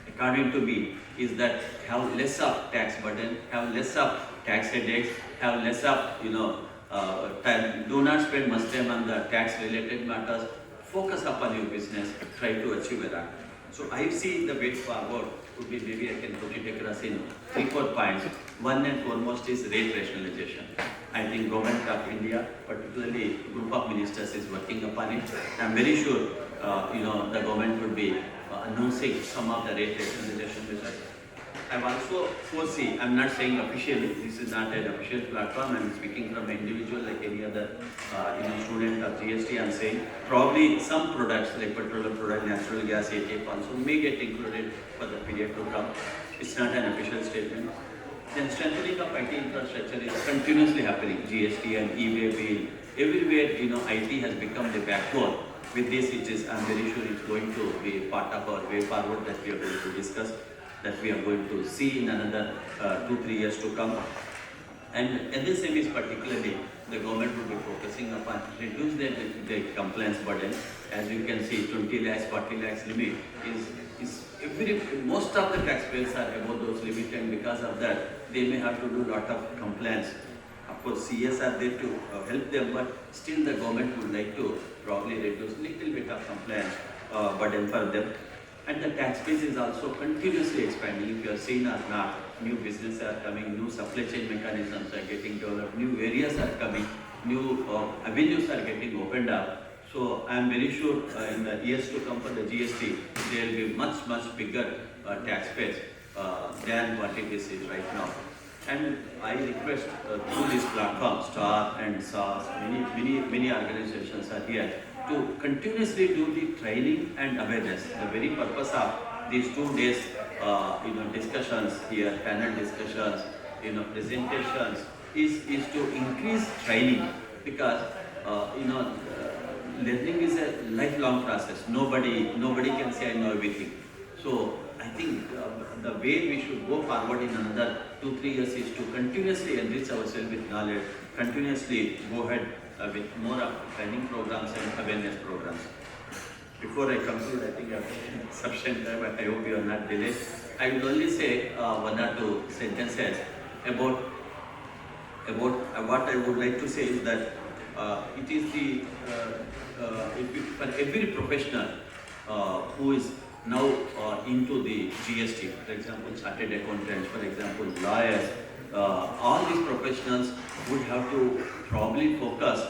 according to me, is that have less of tax burden, have less of tax headaches, have less of time. Do not spend much time on the tax related matters. Focus upon your business. Try to achieve that. So I see the way forward would be, maybe I can put it across in 3-4 points. One and foremost is rate rationalization. I think Government of India, particularly a group of ministers, is working upon it. I am very sure the government would be announcing some of the rate rationalization measures. I also foresee, I am not saying officially, this is not an official platform, I am speaking from an individual like any other student of GST. I am saying probably some products like petroleum product, natural gas, ATF also may get included for the period to come. It's not an official statement. Then strengthening of IT infrastructure is continuously happening. GST and e-way bill, everywhere IT has become the backbone. With this, I'm very sure it's going to be part of our way forward that we are going to discuss, that we are going to see in another 2-3 years to come. And MSME is particularly, the government will be focusing upon reduce the compliance burden. As you can see, 20 lakhs, 40 lakhs limit is most of the taxpayers are above those limits, and because of that, they may have to do a lot of compliance. Of course, CS are there to help them, but still the government would like to probably reduce little bit of compliance burden for them. And the tax base is also continuously expanding. If you are seeing or not, new businesses are coming, new supply chain mechanisms are getting developed, new areas are coming, new avenues are getting opened up. So I am very sure in the years to come for the GST, there will be much bigger tax base than what it is right now. And I request through this platform, STAR and SAS, many organizations are here to continuously do the training and awareness. The very purpose of these 2 days, discussions here, panel discussions, presentations, is to increase training, because learning is a lifelong process. Nobody can say I know everything. So I think the way we should go forward in another 2-3 years is to continuously enrich ourselves with knowledge, continuously go ahead with more of training programs and awareness programs. Before I conclude, I think I have sufficient time, but I hope you are not delayed. I will only say 1 or 2 sentences about what I would like to say is that it is for every professional who is now into the GST, for example, chartered accountants, for example, lawyers, all these professionals would have to probably focus,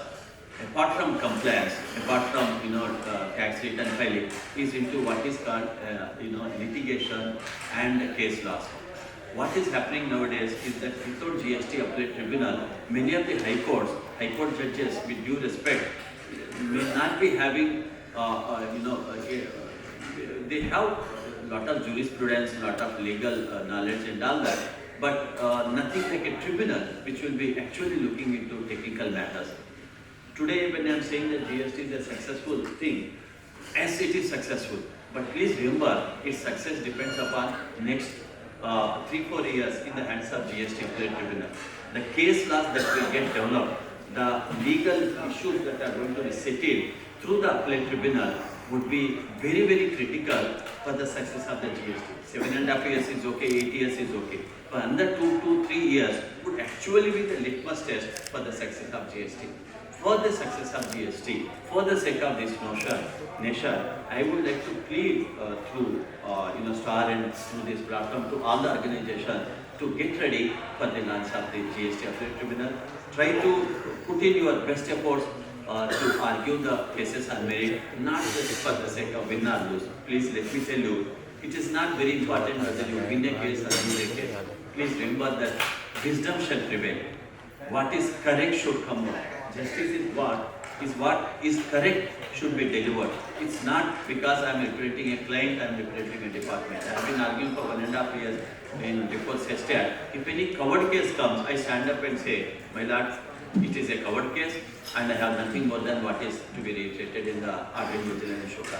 apart from compliance, apart from tax return filing, is into what is called litigation and case laws. what is happening nowadays is that without GST appellate tribunal, many of the high court judges, with due respect, may not be having, they have a lot of jurisprudence, a lot of legal knowledge and all that, but nothing like a tribunal which will be actually looking into technical matters. Today, when I am saying that GST is a successful thing, as it is successful, but please remember, its success depends upon next 3-4 years in the hands of GST appellate tribunal. The case laws that will get developed, the legal issues that are going to be settled through the appellate tribunal would be very, very critical for the success of the GST. 7.5 years is okay, 8 years is okay. For another 2 to 3 years would actually be the litmus test for the success of GST. For the success of GST, for the sake of this nation, I would like to plead through STAR and through this platform to all the organizations to get ready for the launch of the GST appellate tribunal. Try to put in your best efforts to argue the cases on merit, not just for the sake of win or lose. Please let me tell you, it is not very important whether you win a case or lose a case. Please remember that wisdom shall prevail. What is correct should come out. Justice is what is correct should be delivered. It's not because I am representing a client, I am representing a department. I have been arguing for 1.5 years before SESTAT. If any covered case comes, I stand up and say, my lord, it is a covered case and I have nothing more than what is to be reiterated in the Article Vigilance Shoka.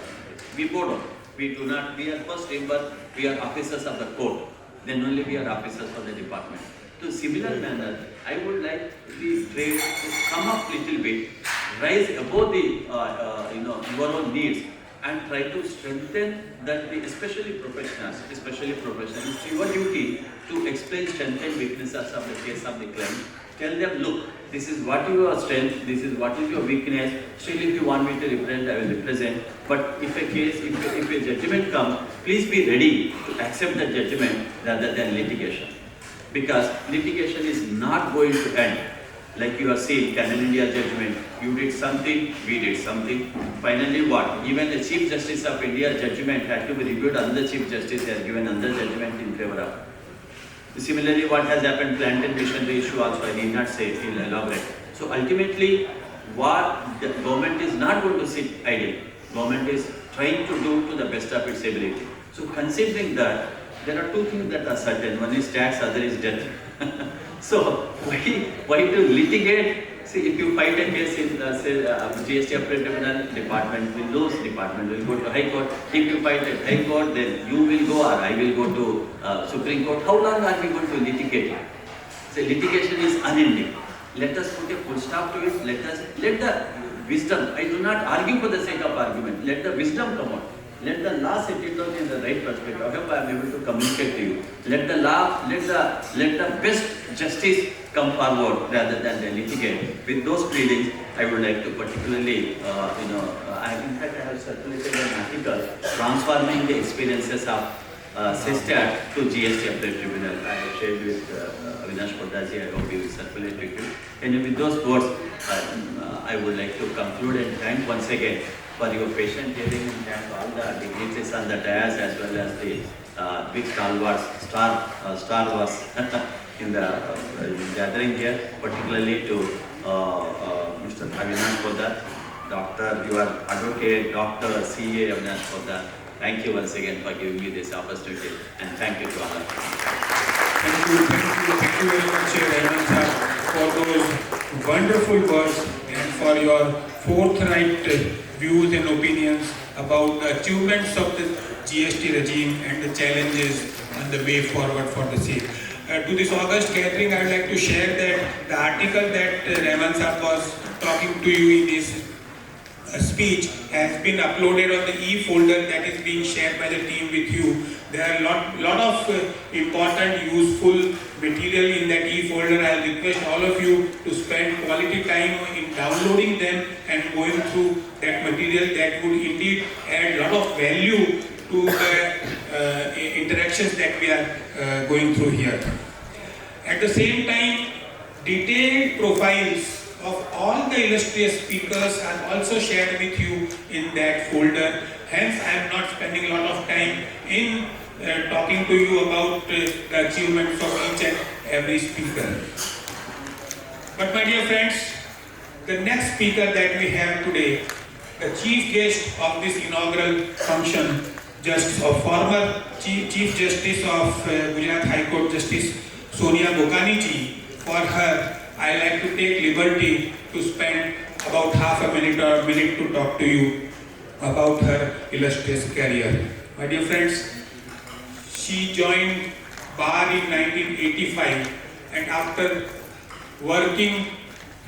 We bow down. We do not, we are first remember, we are officers of the court. Then only we are officers of the department. To similar manner, I would like the trade to come up little bit, rise above the your own needs, and try to strengthen that especially professionals. It's your duty to explain strength and weaknesses of the case of the client. Tell them, look, this is what your strength, this is what is your weakness. Still, if you want me to represent, I will represent. But if a judgment comes, please be ready to accept the judgment rather than litigation. Because litigation is not going to end. Like you have seen, Canon India judgment, you did something, we did something. Finally what? Even the Chief Justice of India judgment had to be reviewed, another Chief Justice has given another judgment in favor of. Similarly, what has happened, plantain missionary issue also, I need not say, it will elaborate. So ultimately, what the government is not going to sit idle. Government is trying to do to the best of its ability. So considering that, there are two things that are certain. One is tax, other is death. So why to litigate? See, if you fight a case in GST appellate tribunal, department will lose, department will go to High Court. If you fight at High Court, then you will go or I will go to Supreme Court. How long are we going to litigate it? So litigation is unending. Let us put a full stop to it. Let the wisdom, I do not argue for the sake of argument. Let the wisdom come out. Let the law set it out in the right perspective. I hope I am able to communicate to you. Let the law, let the best justice come forward rather than the litigate. With those pleadings, I would like to particularly, in fact, I have circulated an article transforming the experiences of SESTAT to GST appellate tribunal. I have shared with Avinash Kodaji. I hope you will circulate with you. And with those words, I would like to conclude and thank once again for your patient hearing and thank all the dignitaries on the dais as well as the big star was in the gathering here, particularly to Mr. Avinash Kodaji, Doctor, your advocate, Dr. CA Avinash Kodaji. Thank you once again for giving me this opportunity and thank you to all. Thank you very much, Gyanotsav, for those wonderful words and for your forthright views and opinions about the achievements of the GST regime and the challenges and the way forward for the same. To this August gathering, I would like to share that the article that Gyanotsav was talking to you in his speech has been uploaded on the e-folder that is being shared by the team with you. There are a lot of important, useful material in that e-folder. I will request all of you to spend quality time in downloading them and going through that material. That would indeed add a lot of value to the interactions that we are going through here. At the same time, detailed profiles of all the illustrious speakers are also shared with you in that folder. Hence, I am not spending a lot of time in talking to you about the achievements of each and every speaker. But my dear friends, the next speaker that we have today, the chief guest of this inaugural function, just a former Chief Justice of Gujarat High Court, Justice Sonia Gokani ji. For her, I like to take liberty to spend about half a minute or a minute to talk to you about her illustrious career. My dear friends, she joined bar in 1985, and after working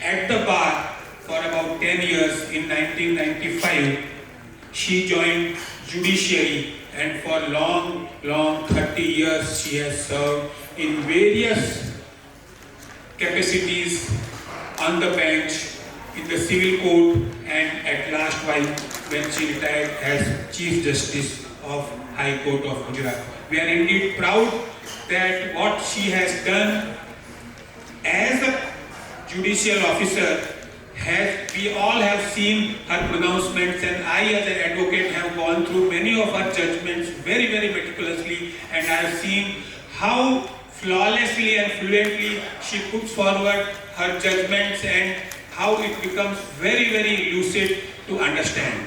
at the bar for about 10 years in 1995, she joined judiciary, and for long 30 years she has served in various capacities on the bench, in the civil court, and at last when she retired as Chief Justice of High Court of Gujarat. We are indeed proud that what she has done as a judicial officer we all have seen her pronouncements, and I as an advocate have gone through many of her judgments very meticulously, and I have seen how flawlessly and fluently she puts forward her judgments and how it becomes very lucid to understand.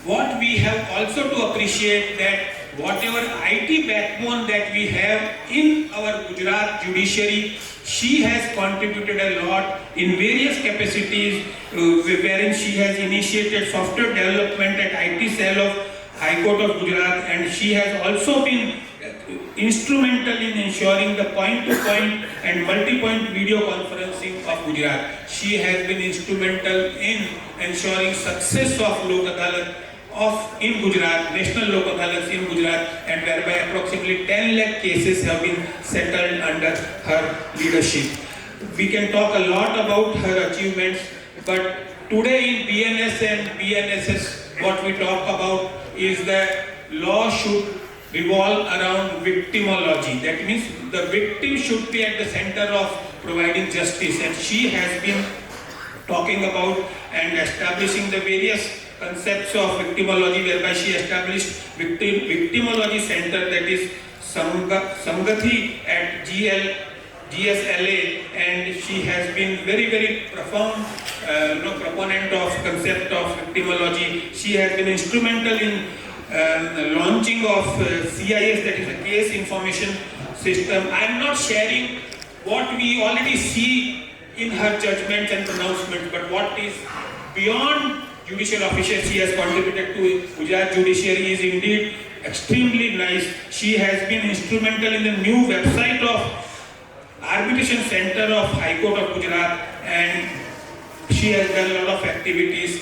What we have also to appreciate that whatever IT backbone that we have in our Gujarat judiciary, she has contributed a lot in various capacities wherein she has initiated software development at IT cell of High Court of Gujarat, and she has also been instrumental in ensuring the point-to-point and multi-point video conferencing of Gujarat. She has been instrumental in ensuring success of Lok Adalat in Gujarat, national Lok Adalats in Gujarat, and whereby approximately 10 lakh cases have been settled under her leadership. We can talk a lot about her achievements, but today in BNS and BNSS, what we talk about is that law should revolve around victimology. That means the victim should be at the center of providing justice, and she has been talking about and establishing the various concepts of victimology, whereby she established victimology center, that is Samgathi at GSLA, and she has been very profound proponent of concept of victimology. She has been instrumental in launching of CIS, that is a case information system. I am not sharing what we already see in her judgments and pronouncements, but what is beyond judicial officials she has contributed to Gujarat judiciary is indeed extremely nice. She has been instrumental in the new website of Arbitration Center of High Court of Gujarat, and she has done a lot of activities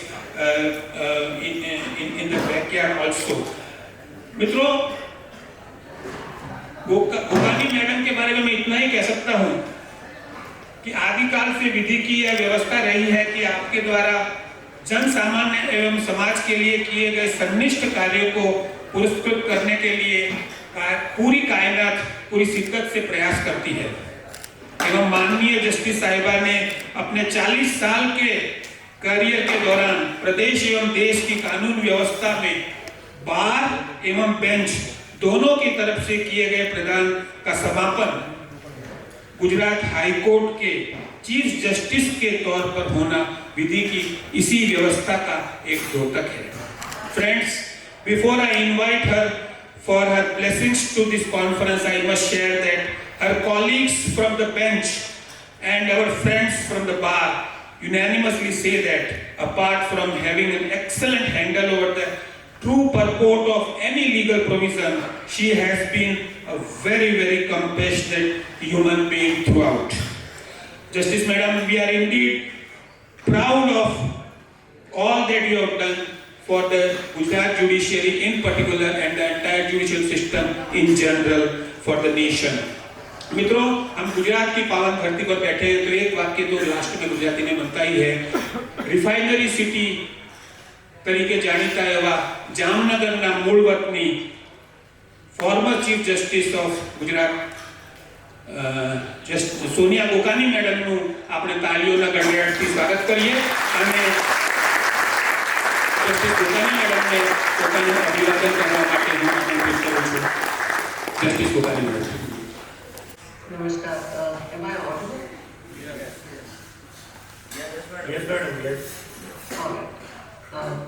in the backyard also. मित्रों, Gokani madam के बारे में मैं इतना ही कह सकता हूँ कि आदिकाल से विधि की यह व्यवस्था रही है कि आपके द्वारा जन सामान्य एवं समाज के लिए किए गए सन्निष्ठ कार्यों को पुरस्कृत करने के लिए पूरी कायनात पूरी शिद्दत से प्रयास करती है, एवं माननीय जस्टिस साहिबा ने अपने 40 साल के करियर के दौरान प्रदेश एवं देश की कानून व्यवस्था में बार एवं बेंच दोनों की तरफ से किए गए प्रदान का समापन गुजरात हाई कोर्ट के चीफ जस्टिस के तौर पर होना विधि की इसी व्यवस्था का एक द्योतक है. Friends, before I invite her for her blessings to this conference, I must share that her colleagues from the bench and our friends from the bar unanimously say that apart from having an excellent handle over the true purport of any legal provision, she has been a very compassionate human being throughout. Justice Madam, we are indeed proud of all that you have done for the Gujarat judiciary in particular and the entire judicial system in general for the nation. मित्रों, हम गुजरात की पावन धरती पर बैठे हैं, तो एक वाक्य तो लास्ट में गुजराती में बनता ही है. रिफाइनरी सिटी तरीके जाણીતા એવા જામનગરના મૂળ વતની former chief justice of Gujarat Sonia Gokani મેડમનું આપણે તાળીઓના ગણગડાટથી સ્વાગત કરીએ અને જસ્ટિસ ગોકાની મેડમને પોતાનું અભિવાદન કરવા માટે હું આમંત્રિત કરું છું. Judge Kokani University. Namaskar. Am I audible? Yes, madam, yes. All right.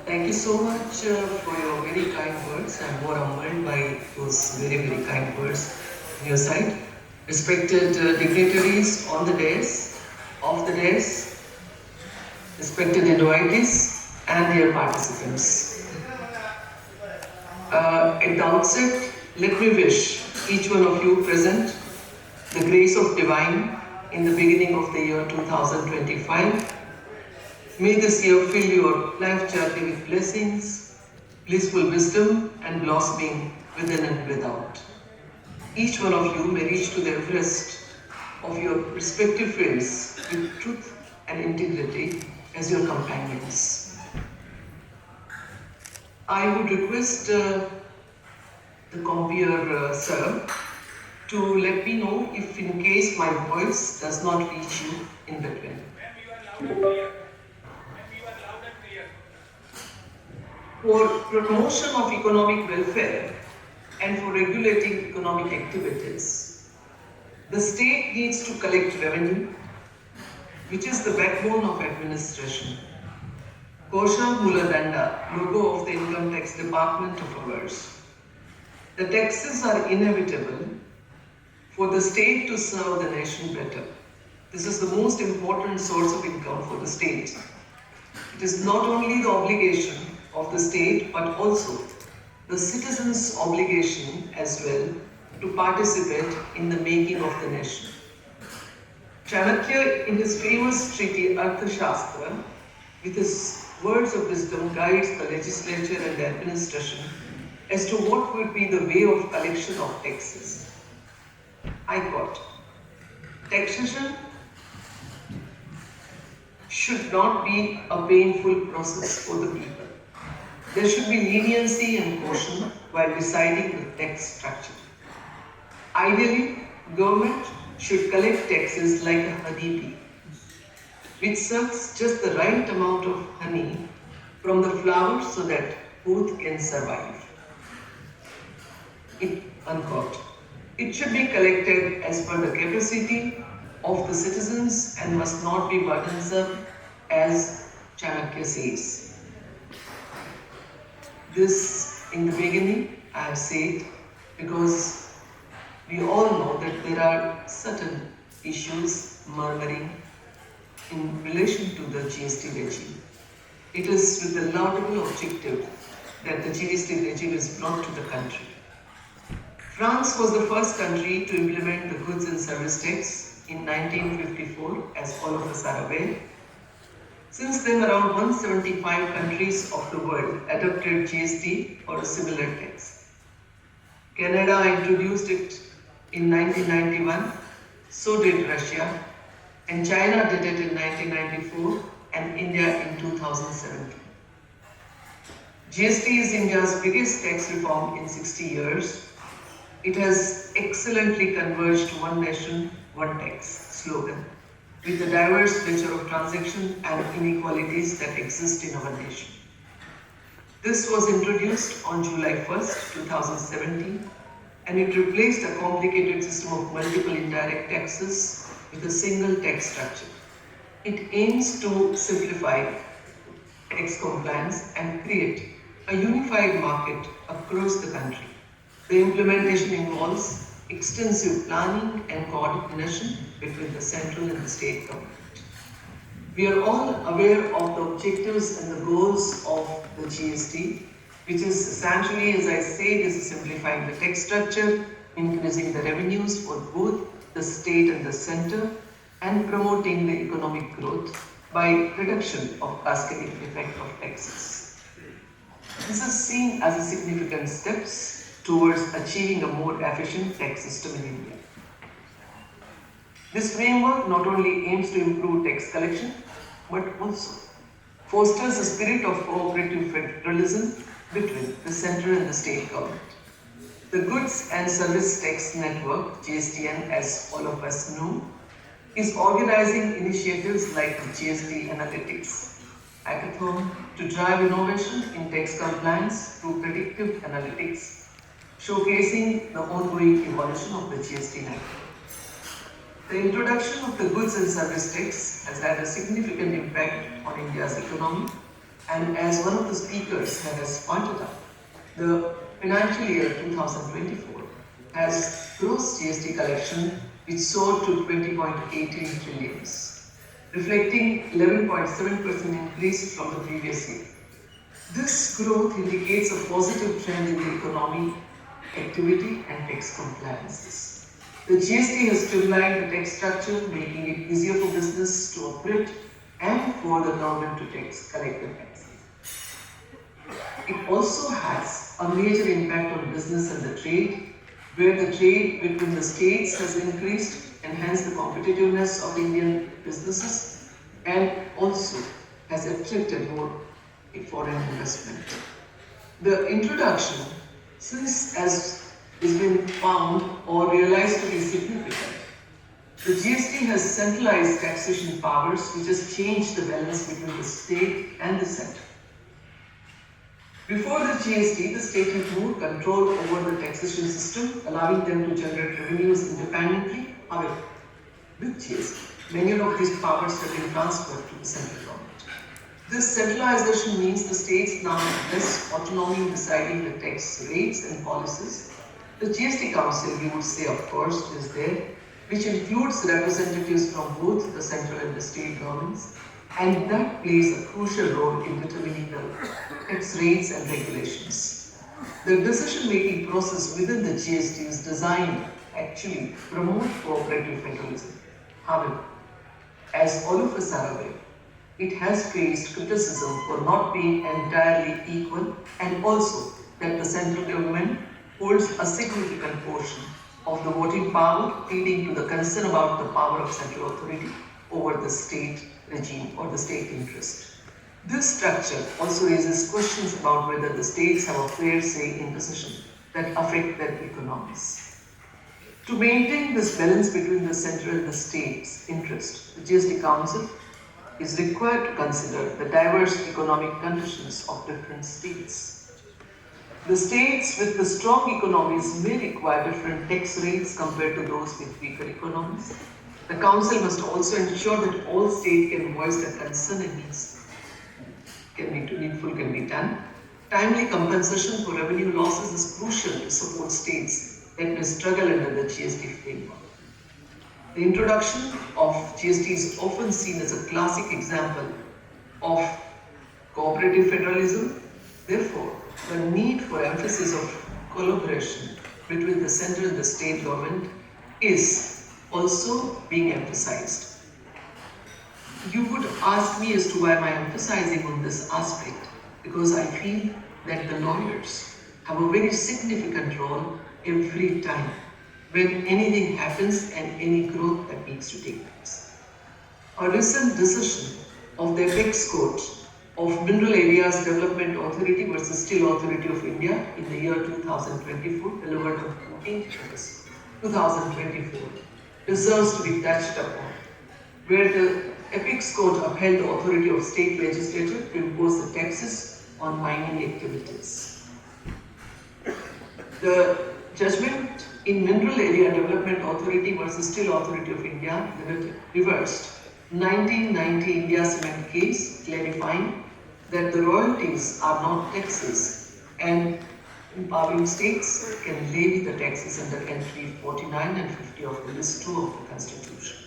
Thank you so much for your very kind words. I'm more humbled by those very, very kind words on your side. Respected dignitaries on the dais, off the dais, respected invitees and dear participants. At the outset, let me wish each one of you present the grace of divine in the beginning of the year 2025. May this year fill your life journey with blessings, blissful wisdom and blossoming within and without. Each one of you may reach to the Everest of your respective fields with truth and integrity as your companions. I would request the compeer sir to let me know if in case my voice does not reach you in between. For promotion of economic welfare and for regulating economic activities, the state needs to collect revenue, which is the backbone of administration. Kosha Mula Danda, logo of the Income Tax Department of ours. The taxes are inevitable for the state to serve the nation better. This is the most important source of income for the state. It is not only the obligation of the state, but also the citizens' obligation as well to participate in the making of the nation. Chanakya, in his famous treaty Arthashastra, with his words of wisdom, guides the legislature and the administration as to what would be the way of collection of taxes. I quote, taxation should not be a painful process for the people. There should be leniency and caution while deciding the tax structure. Ideally, government should collect taxes like a honeybee, which sucks just the right amount of honey from the flowers so that both can survive. Unquote. It should be collected as per the capacity of the citizens and must not be burdensome, as Chanakya says. This, in the beginning, I have said because we all know that there are certain issues murmuring in relation to the GST regime. It is with the laudable objective that the GST regime is brought to the country. France was the first country to implement the goods and service tax in 1954, as all of us are aware. Since then, around 175 countries of the world adopted GST or a similar tax. Canada introduced it in 1991, so did Russia, and China did it in 1994, and India in 2017. GST is India's biggest tax reform in 60 years. It has excellently converged to one nation, one tax slogan, with the diverse nature of transaction and inequalities that exist in our nation. This was introduced on July 1st, 2017, and it replaced a complicated system of multiple indirect taxes with a single tax structure. It aims to simplify tax compliance and create a unified market across the country. The implementation involves extensive planning and coordination between the central and the state government. We are all aware of the objectives and the goals of the GST, which is essentially, as I said, is simplifying the tax structure, increasing the revenues for both the state and the center, and promoting the economic growth by reduction of cascading effect of taxes. This is seen as a significant steps towards achieving a more efficient tax system in India. This framework not only aims to improve tax collection, but also fosters a spirit of cooperative federalism between the central and the state government. The Goods and Service Tax Network, GSTN, as all of us know, is organizing initiatives like the GST Analytics Hackathon to drive innovation in tax compliance through predictive analytics showcasing the ongoing evolution of the GST network. The introduction of the goods and service tax has had a significant impact on India's economy, and as one of the speakers has pointed out, the financial year 2024 has gross GST collection which soared to 20.18 trillion, reflecting 11.7% increase from the previous year. This growth indicates a positive trend in the economy, activity and tax compliances. The GST has streamlined the tax structure, making it easier for business to operate and for the government to collect the taxes. It also has a major impact on business and the trade, where the trade between the states has increased, enhanced the competitiveness of Indian businesses, and also has attracted more foreign investment. The introduction, since as has been found or realized to be significant, the GST has centralized taxation powers, which has changed the balance between the state and the centre. Before the GST, the state had more control over the taxation system, allowing them to generate revenues independently. However, with GST, many of these powers have been transferred to the central government. This centralization means the states now have less autonomy in deciding the tax rates and policies. The GST Council, we would say, of course, is there, which includes representatives from both the central and the state governments, and that plays a crucial role in determining the tax rates and regulations. The decision-making process within the GST is designed actually to promote cooperative federalism. However, as all of us are aware, it has faced criticism for not being entirely equal, and also that the central government holds a significant portion of the voting power, leading to the concern about the power of central authority over the state regime or the state interest. This structure also raises questions about whether the states have a fair say in decisions that affect their economies. To maintain this balance between the central and the state's interest, the GST Council is required to consider the diverse economic conditions of different states. The states with the strong economies may require different tax rates compared to those with weaker economies. The Council must also ensure that all states can voice their concern and needs needful can be done. Timely compensation for revenue losses is crucial to support states that may struggle under the GST framework. The introduction of GST is often seen as a classic example of cooperative federalism. Therefore, the need for emphasis of collaboration between the central and the state government is also being emphasized. You would ask me as to why am I emphasizing on this aspect, because I feel that the lawyers have a very significant role every time when anything happens and any growth that needs to take place. A recent decision of the Apex Court of Mineral Areas Development Authority versus Steel Authority of India in the year 2024, delivered on 14th August 2024, deserves to be touched upon, where the Apex Court upheld the authority of state legislature to impose the taxes on mining activities. The judgment in Mineral Area Development Authority versus Steel Authority of India reversed 1990 India Cement case, clarifying that the royalties are not taxes and empowering states can levy the taxes under entry 49 and 50 of the list 2 of the Constitution.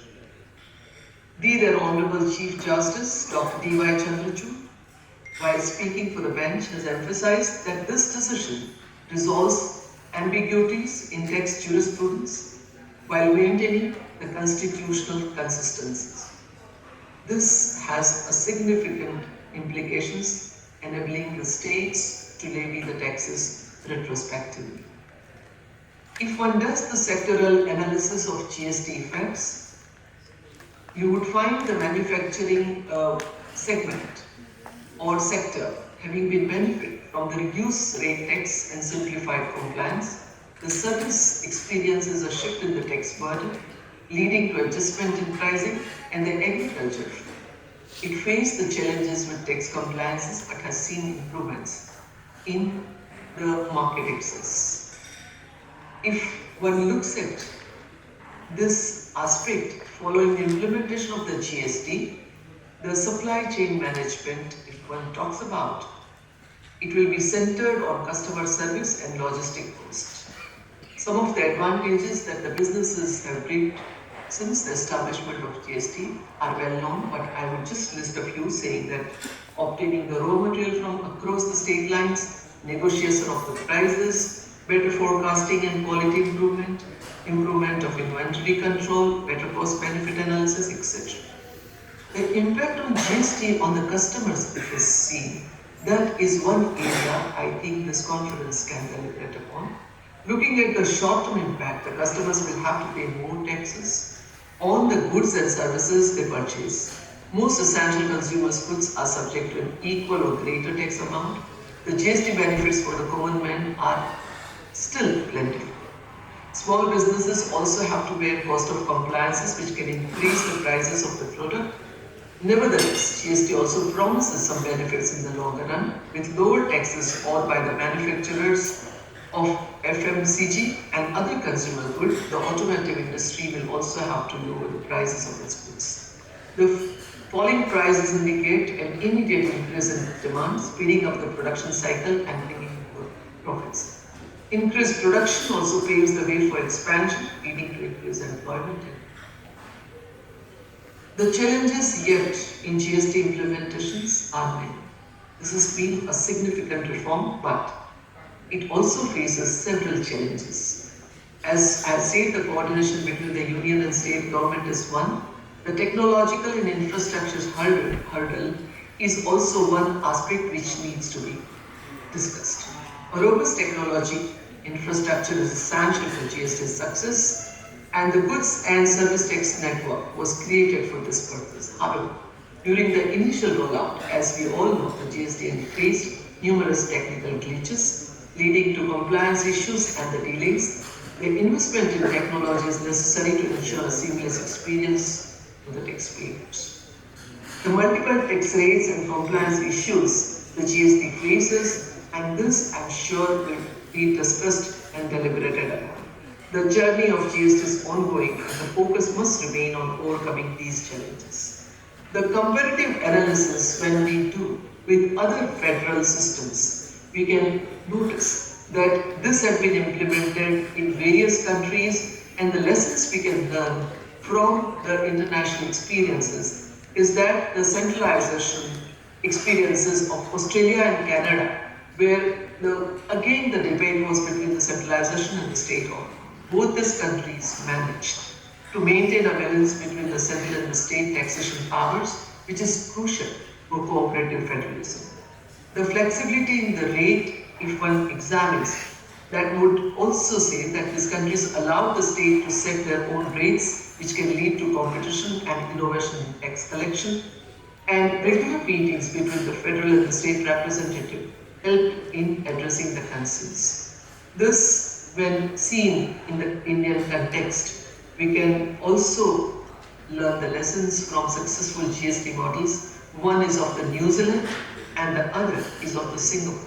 The Honorable Chief Justice Dr. D.Y. Chandrachud, while speaking for the bench, has emphasized that this decision resolves ambiguities in tax jurisprudence while maintaining the constitutional consistencies. This has a significant implications, enabling the states to levy the taxes retrospectively. If one does the sectoral analysis of GST effects, you would find the manufacturing segment or sector having been benefited from the reduced rate tax and simplified compliance. The service experiences a shift in the tax burden, leading to adjustment in pricing, and the agriculture, it faced the challenges with tax compliances but has seen improvements in the market access. if one looks at this aspect following the implementation of the GST, the supply chain management, if one talks about, it will be centered on customer service and logistic cost. Some of the advantages that the businesses have reaped since the establishment of GST are well known, but I would just list a few, saying that obtaining the raw material from across the state lines, negotiation of the prices, better forecasting and quality improvement, improvement of inventory control, better cost benefit analysis, etc. The impact on GST on the customers is seen. That is one area I think this conference can deliberate upon. Looking at the short-term impact, the customers will have to pay more taxes on the goods and services they purchase. Most essential consumers' goods are subject to an equal or greater tax amount. The GST benefits for the common man are still plentiful. Small businesses also have to bear cost of compliances, which can increase the prices of the product. Nevertheless, GST also promises some benefits in the longer run, with lower taxes owed by the manufacturers of FMCG and other consumer goods. The automotive industry will also have to lower the prices of its goods. The falling prices indicate an immediate increase in demand, speeding up the production cycle and bringing more profits. Increased production also paves the way for expansion, leading to increased employment. The challenges yet in GST implementations are many. This has been a significant reform, but it also faces several challenges. As I said, the coordination between the union and state government is one. The technological and infrastructure hurdle is also one aspect which needs to be discussed. A robust technology infrastructure is essential for GST's success, and the goods and service tax network was created for this purpose. However, during the initial rollout, as we all know, the GST faced numerous technical glitches, leading to compliance issues and the delays. The investment in technology is necessary to ensure a seamless experience for the taxpayers. The multiple tax rates and compliance issues the GST faces, and this, I'm sure, will be discussed and deliberated upon. The journey of GST is ongoing, and the focus must remain on overcoming these challenges. The comparative analysis, when we do with other federal systems, we can notice that this has been implemented in various countries, and the lessons we can learn from the international experiences is that the centralization experiences of Australia and Canada, where again the debate was between the centralization and the state owned. Both these countries managed to maintain a balance between the central and the state taxation powers, which is crucial for cooperative federalism. The flexibility in the rate, if one examines, that would also say that these countries allow the state to set their own rates, which can lead to competition and innovation in tax collection. And regular meetings between the federal and the state representative help in addressing the concerns. This, when seen in the Indian context, we can also learn the lessons from successful GST models. One is of the New Zealand and the other is of the Singapore.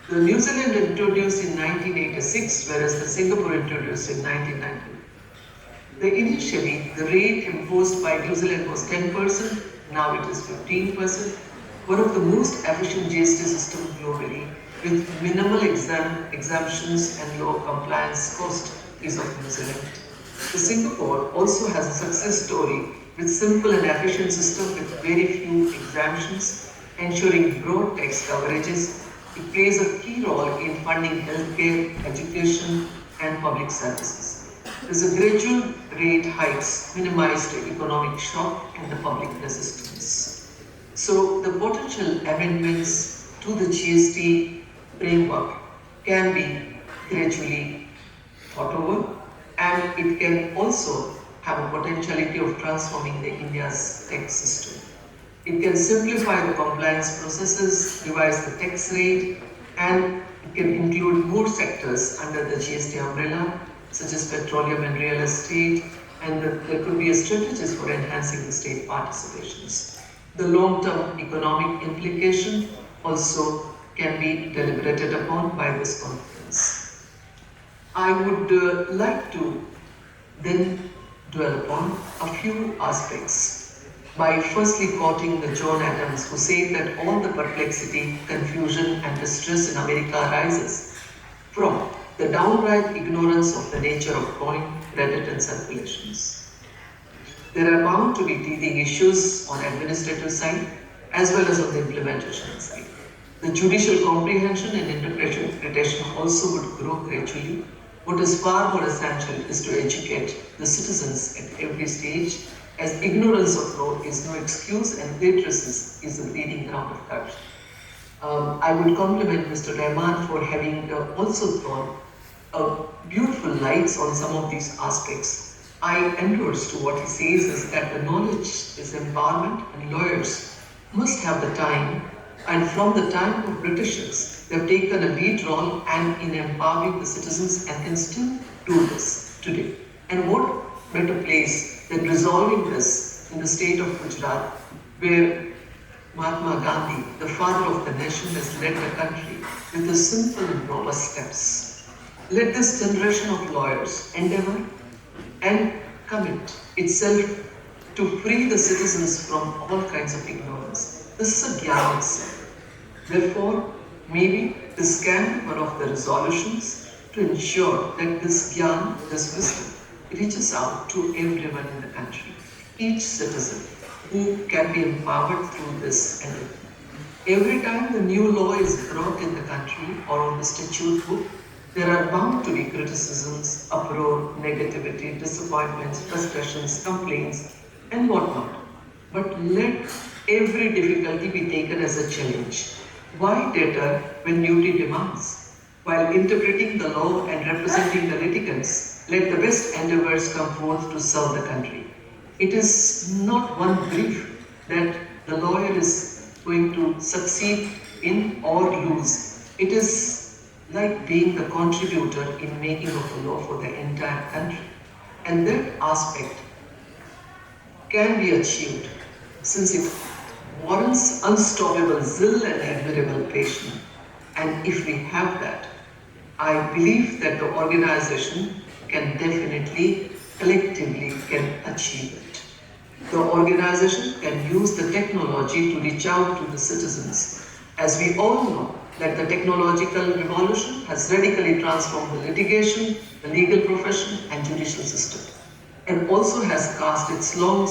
The New Zealand introduced in 1986, whereas the Singapore introduced in 1990. Initially, the rate imposed by New Zealand was 10%, now it is 15%. One of the most efficient GST systems globally, with minimal exemptions and low compliance cost, is of New Zealand. The Singapore also has a success story with simple and efficient system with very few exemptions, ensuring broad tax coverages. It plays a key role in funding healthcare, education, and public services. There's a gradual rate hikes minimize the economic shock and the public resistance. So the potential amendments to the GST framework can be gradually thought over, and it can also have a potentiality of transforming the India's tax system. It can simplify the compliance processes, revise the tax rate, and it can include more sectors under the GST umbrella, such as petroleum and real estate, and there could be a strategies for enhancing the state participations. The long-term economic implication also can be deliberated upon by this conference. I would like to then dwell upon a few aspects by firstly quoting the John Adams, who said that all the perplexity, confusion and distress in America arises from the downright ignorance of the nature of coin, credit and circulations. There are bound to be teething issues on administrative side as well as on the implementation side. The judicial comprehension and interpretation also would grow gradually. What is far more essential is to educate the citizens at every stage, as ignorance of law is no excuse and illiteracy is the breeding ground of corruption. I would compliment Mr. Rahman for having also thrown beautiful lights on some of these aspects. I endorse to what he says is that the knowledge is empowerment and lawyers must have the time, and from the time of Britishers, they have taken a lead role and in empowering the citizens and can still do this today. And what better place than resolving this in the state of Gujarat, where Mahatma Gandhi, the father of the nation, has led the country with the simple and robust steps. Let this generation of lawyers endeavor and commit itself to free the citizens from all kinds of ignorance. This is a Gyanotsav. Therefore, maybe this can be one of the resolutions to ensure that this Gyan, this wisdom, reaches out to everyone in the country, each citizen who can be empowered through this endeavor. Every time the new law is brought in the country or on the statute book, there are bound to be criticisms, uproar, negativity, disappointments, frustrations, complaints, and whatnot. But let every difficulty be taken as a challenge. Why deter when duty demands? While interpreting the law and representing the litigants, let the best endeavors come forth to serve the country. It is not one brief that the lawyer is going to succeed in or lose. It is like being the contributor in making of the law for the entire country. And that aspect can be achieved since it warrants unstoppable zeal and admirable patience. And if we have that, I believe that the organization can definitely, collectively can achieve it. The organization can use the technology to reach out to the citizens. As we all know that the technological revolution has radically transformed the litigation, the legal profession and judicial system, and also has cast its long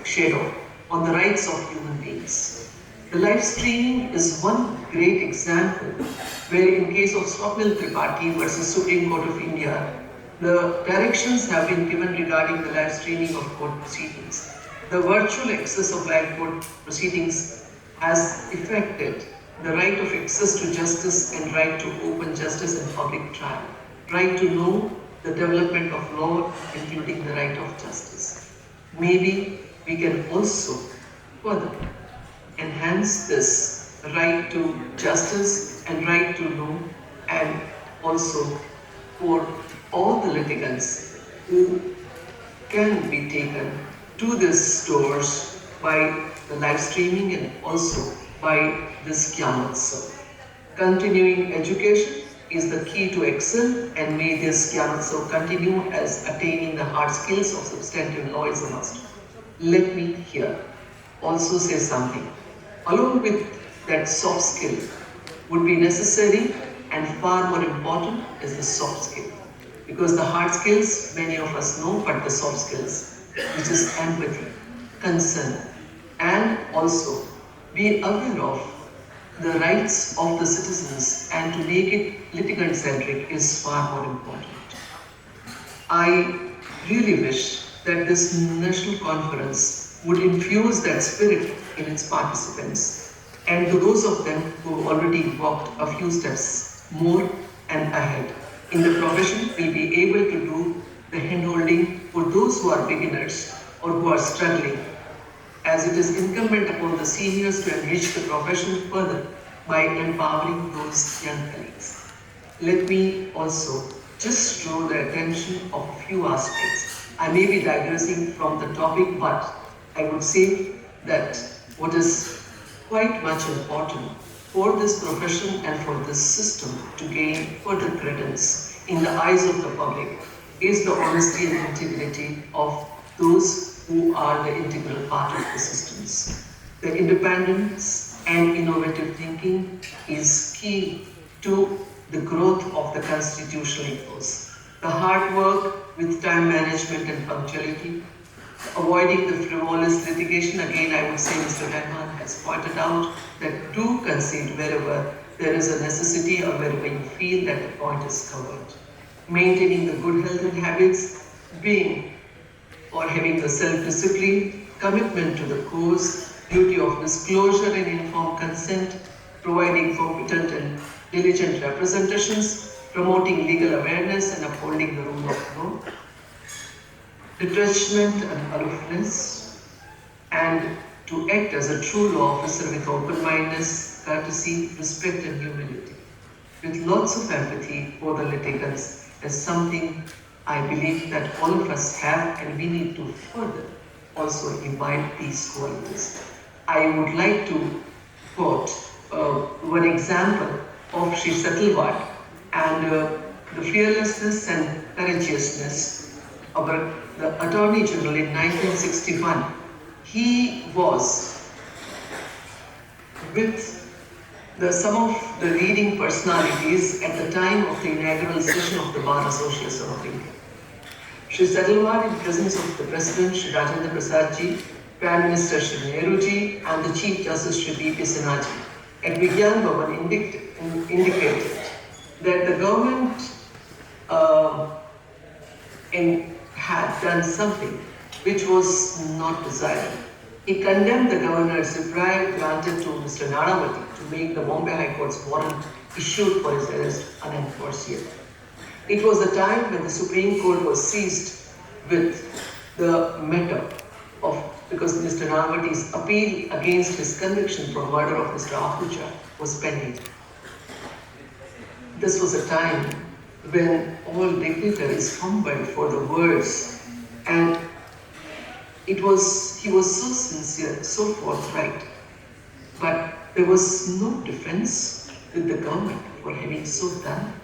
shadow on the rights of human beings. The live streaming is one great example where in case of Swapnil Tripathi versus Supreme Court of India, the directions have been given regarding the live streaming of court proceedings. The virtual access of live court proceedings has affected the right of access to justice and right to open justice and public trial, right to know the development of law, including the right of justice. Maybe we can also further enhance this right to justice and right to know, and also for all the litigants who can be taken to these stores by the live streaming and also by this Gyanotsav. Continuing education is the key to excel, and may this Gyanotsav continue as attaining the hard skills of substantive law is a must. Let me here also say something. Along with that soft skill would be necessary and far more important is the soft skill. Because the hard skills many of us know, but the soft skills, which is empathy, concern, and also be aware of the rights of the citizens and to make it litigant-centric is far more important. I really wish that this national conference would infuse that spirit in its participants, and to those of them who have already walked a few steps more and ahead in the profession will be able to do the hand-holding for those who are beginners or who are struggling, as it is incumbent upon the seniors to enrich the profession further by empowering those young colleagues. Let me also just draw the attention of a few aspects. I may be digressing from the topic, but I would say that what is quite much important for this profession and for this system to gain further credence in the eyes of the public is the honesty and integrity of those who are the integral part of the systems. The independence and innovative thinking is key to the growth of the constitutional ethos. The hard work with time management and punctuality, avoiding the frivolous litigation. Again, I would say Mr. Bhawan has pointed out that do concede wherever there is a necessity or wherever you feel that the point is covered. Maintaining the good health and habits, being or having the self-discipline, commitment to the cause, duty of disclosure and informed consent, providing competent and diligent representations, promoting legal awareness and upholding the rule of law, detachment and aloofness, and to act as a true law officer with open-mindedness, courtesy, respect and humility, with lots of empathy for the litigants is something I believe that all of us have, and we need to further also imbibe these qualities. I would like to quote one example of Sri Satilwad and the fearlessness and courageousness of the Attorney General in 1961. He was with some of the leading personalities at the time of the inaugural session of the Bar Association of India. Sri Satilwad, in presence of the President, Sri Rajendra Prasad ji, Prime Minister Sri Nehru ji, and the Chief Justice Sri B.P. Sinha ji, at Vigyan Bhawan indicated that the government had done something which was not desirable. He condemned the governor's reply granted to Mr. Nanavati to make the Bombay High Court's warrant issued for his arrest unenforced yet. It was the time when the Supreme Court was seized with the matter of, because Mr. Nanavati's appeal against his conviction for murder of Mr. Ahuja was pending. This was a time when all dignitaries fumbled for the words, and he was so sincere, so forthright, but there was no defense with the government for having so done it.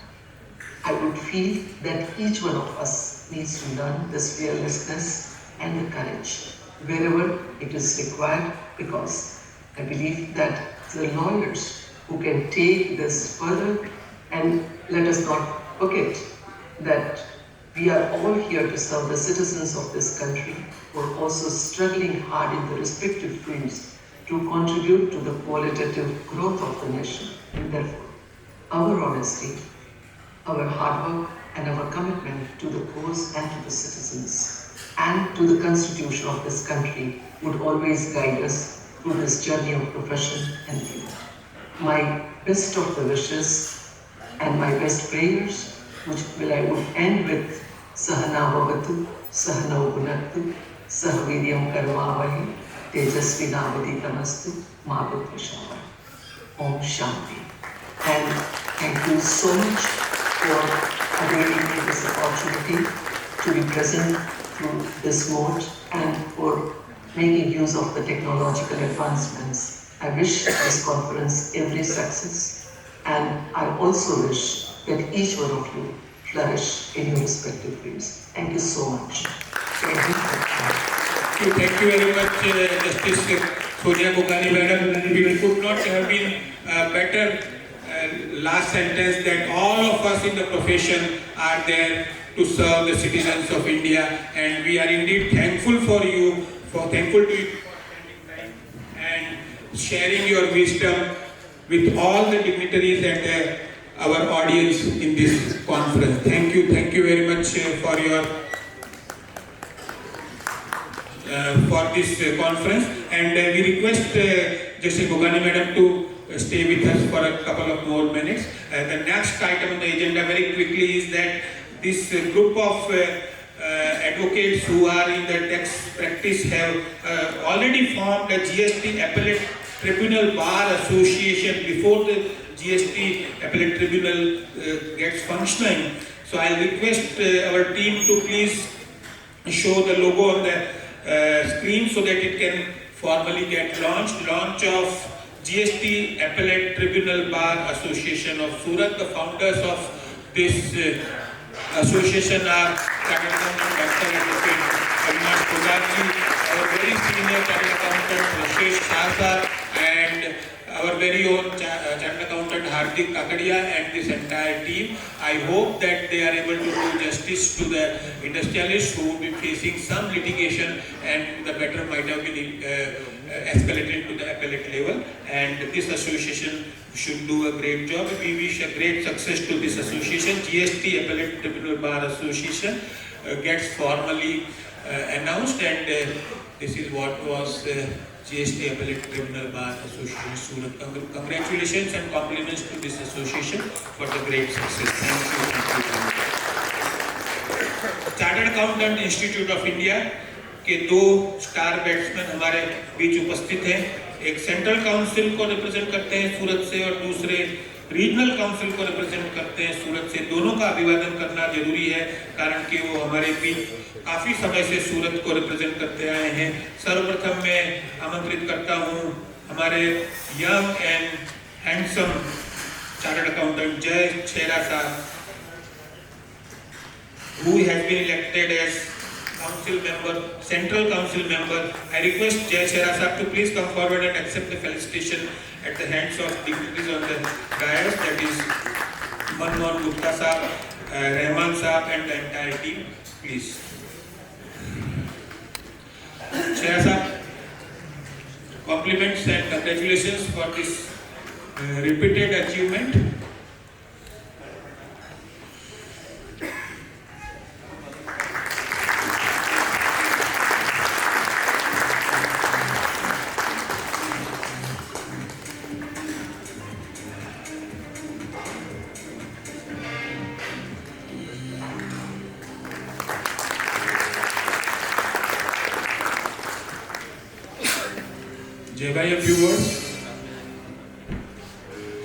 I would feel that each one of us needs to learn this fearlessness and the courage wherever it is required, because I believe that the lawyers who can take this further, and let us not forget that we are all here to serve the citizens of this country who are also struggling hard in the respective fields to contribute to the qualitative growth of the nation. And therefore, our honesty, our hard work and our commitment to the cause and to the citizens and to the constitution of this country would always guide us through this journey of profession and faith. My best of the wishes and my best prayers, which I would end with Sahana Bhavatu, Sahana Gunatu, Sahaviryam Karmavahi, Tejasvinavadi Tamastu, Mahaputra Shava. Om Shanti. And thank you so much for availing me this opportunity to be present through this mode and for making use of the technological advancements. I wish this conference every success, and I also wish that each one of you flourish in your respective fields. Thank you so much. Thank you very much, Justice Sonia Bokani Madam. It could not have been better last sentence that all of us in the profession are there to serve the citizens of India, and we are indeed thankful for you, thankful to you for spending time and sharing your wisdom with all the dignitaries and our audience in this conference. Thank you very much for your for this conference, and we request Justice Bokani Madam to stay with us for a couple of more minutes. The next item on the agenda very quickly is that this group of advocates who are in the tax practice have already formed a GST Appellate Tribunal Bar Association before the GST Appellate Tribunal gets functioning. So I request our team to please show the logo on the screen so that it can formally get launched. Launch of GST Appellate Tribunal Bar Association of Surat. The founders of this association are Chartered Accountant Dr. Advocate Avinash Pujarji, our very senior Chartered Accountant Rashesh Shah and our very own Chartered Accountant Hardik Kakadia and this entire team. I hope that they are able to do justice to the industrialists who will be facing some litigation, and the matter might have been escalated to the appellate level, and this association should do a great job. We wish a great success to this association. GST Appellate Tribunal Bar Association gets formally announced, and this is what was GST Appellate Tribunal Bar Association Surat. Congratulations and compliments to this association for the great success. Thank you. Chartered Accountant Institute of India के दो star batsman हमारे बीच उपस्थित हैं। एक central council को represent करते हैं सूरत से और दूसरे रीजनल काउंसिल को रिप्रेजेंट करते हैं सूरत से। दोनों का अभिवादन करना जरूरी है कारण कि वो हमारे बीच काफी समय से सूरत को रिप्रेजेंट करते आए हैं। सर्वप्रथम मैं आमंत्रित करता हूं हमारे young and handsome chartered accountant जय छेरा साहब, who has been elected as council member, central council member. I request Jai Shera Sahab to please come forward and accept the felicitation at the hands of dignitaries on the dais, that is Manmohan Gupta Sahab, Rahman Sahab and the entire team. Please. Shera Sahab, compliments and congratulations for this repeated achievement. Jai bhai, a few words.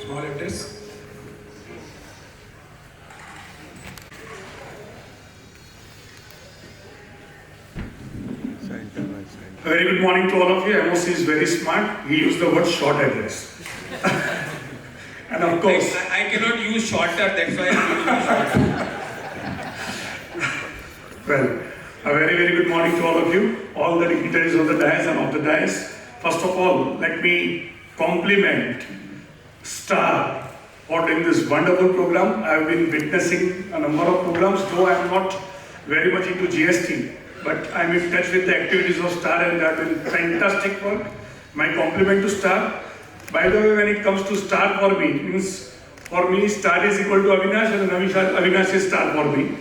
Small letters. A very good morning to all of you. MOC is very smart. He used the word short address. And of course, I cannot use shorter, that's why I use shorter. well, a very, very good morning to all of you, all the dignitaries of the dais and of the dais. First of all, let me compliment Star for doing this wonderful program. I have been witnessing a number of programs, though I am not very much into GST, but I am in touch with the activities of Star and they have been fantastic work. My compliment to Star. By the way, when it comes to Star for me, means for me Star is equal to Avinash and Avinash is Star for me.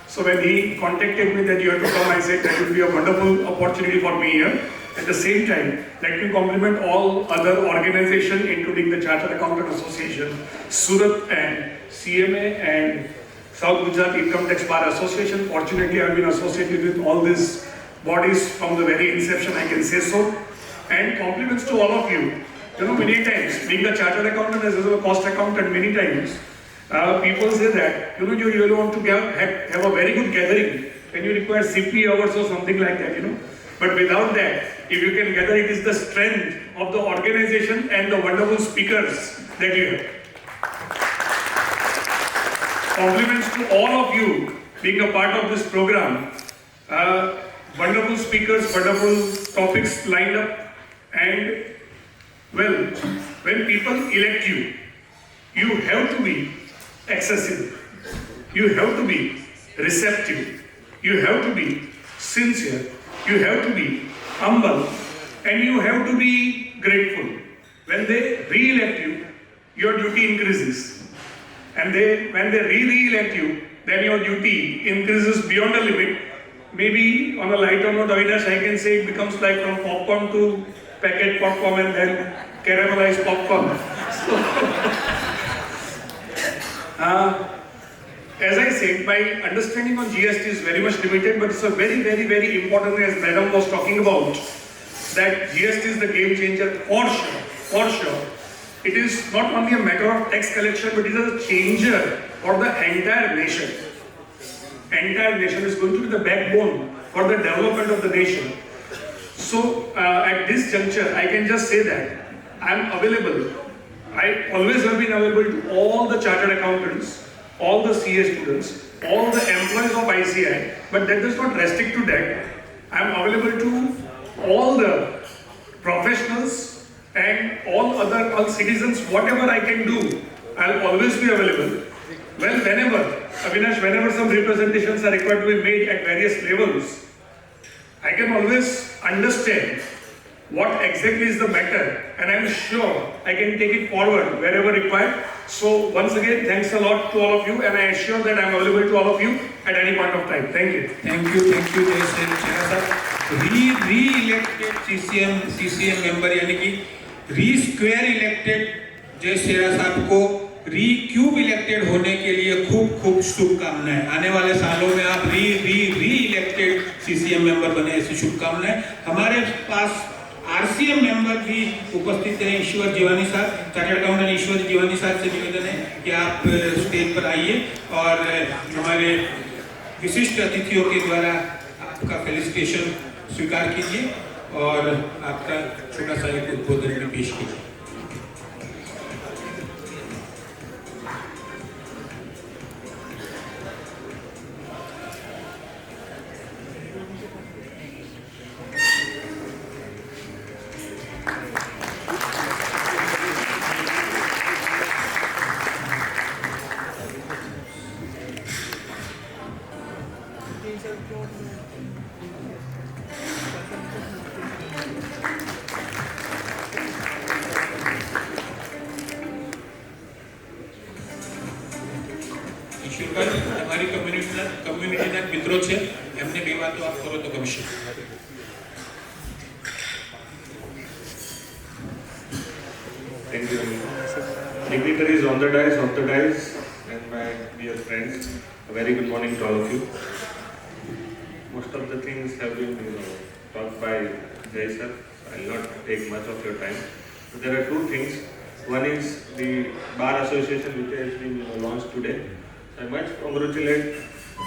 So when he contacted me that you have to come, I said that would be a wonderful opportunity for me here. At the same time, let me compliment all other organizations, including the Chartered Accountant Association, Surat and CMA and South Gujarat Income Tax Bar Association. Fortunately, I have been associated with all these bodies from the very inception, I can say so. And compliments to all of you. You know, many times, being a Chartered Accountant as well as a cost accountant, many times, people say that, you know, you really want to have a very good gathering when you require CP hours or something like that, you know. But without that, if you can gather, it is the strength of the organization and the wonderful speakers that you have. Compliments to all of you being a part of this program. Wonderful speakers, wonderful topics lined up. And, well, when people elect you, you have to be accessible. You have to be receptive. You have to be sincere. You have to be humble. And you have to be grateful. When they re-elect you, your duty increases. And when they re-elect you, then your duty increases beyond a limit. Maybe on a lighter note, Avinash, I can say it becomes like from popcorn to packet popcorn and then caramelized popcorn. As I said, my understanding on GST is very much limited, but it's a very, very, very important, as Madam was talking about, that GST is the game changer for sure, for sure. It is not only a matter of tax collection, but it is a changer for the entire nation. Entire nation is going to be the backbone for the development of the nation. So at this juncture, I can just say that I am available. I always have been available to all the chartered accountants all the CA students, all the employees of ICI, but that does not restrict to that. I am available to all the professionals and all citizens, whatever I can do, I'll always be available. Well, whenever, Avinash, whenever some representations are required to be made at various levels, I can always understand what exactly is the matter, and I'm sure I can take it forward wherever required. So once again, thanks a lot to all of you, and I assure that I'm available to all of you at any point of time. Thank you. Thank you, Jai Sir. Re-elected CCM member यानी कि re-square elected जय शेरा साहब को री-क्यूब elected होने के लिए खूब खूब शुभकामनाएं। आने वाले सालों में आप री-इलेक्टेड सीसीएम मेंबर बने, ऐसी शुभकामनाएं। हमारे पास आरसीएम मेंबर भी उपस्थित हैं, ईश्वर जीवानी साहब, चार्टर्ड अकाउंटेंट ईश्वर जीवानी साहब से निवेदन है कि आप स्टेज पर आइए और हमारे विशिष्ट अतिथियों के द्वारा आपका फेलिसिटेशन स्वीकार कीजिए और आपका छोटा सा एक उद्बोधन भी पेश कीजिए। हमारी कम्युनिटीના મિત્રો છે એમને બે વાતો આપ કરો તો ગમશે। Thank you. Dignitaries on the dais, and my dear friends, a very good morning to all of you. Most of the things have been talked by Jai sir. I will not take much of your time. So there are two things. One is the Bar Association which has been launched today. I must congratulate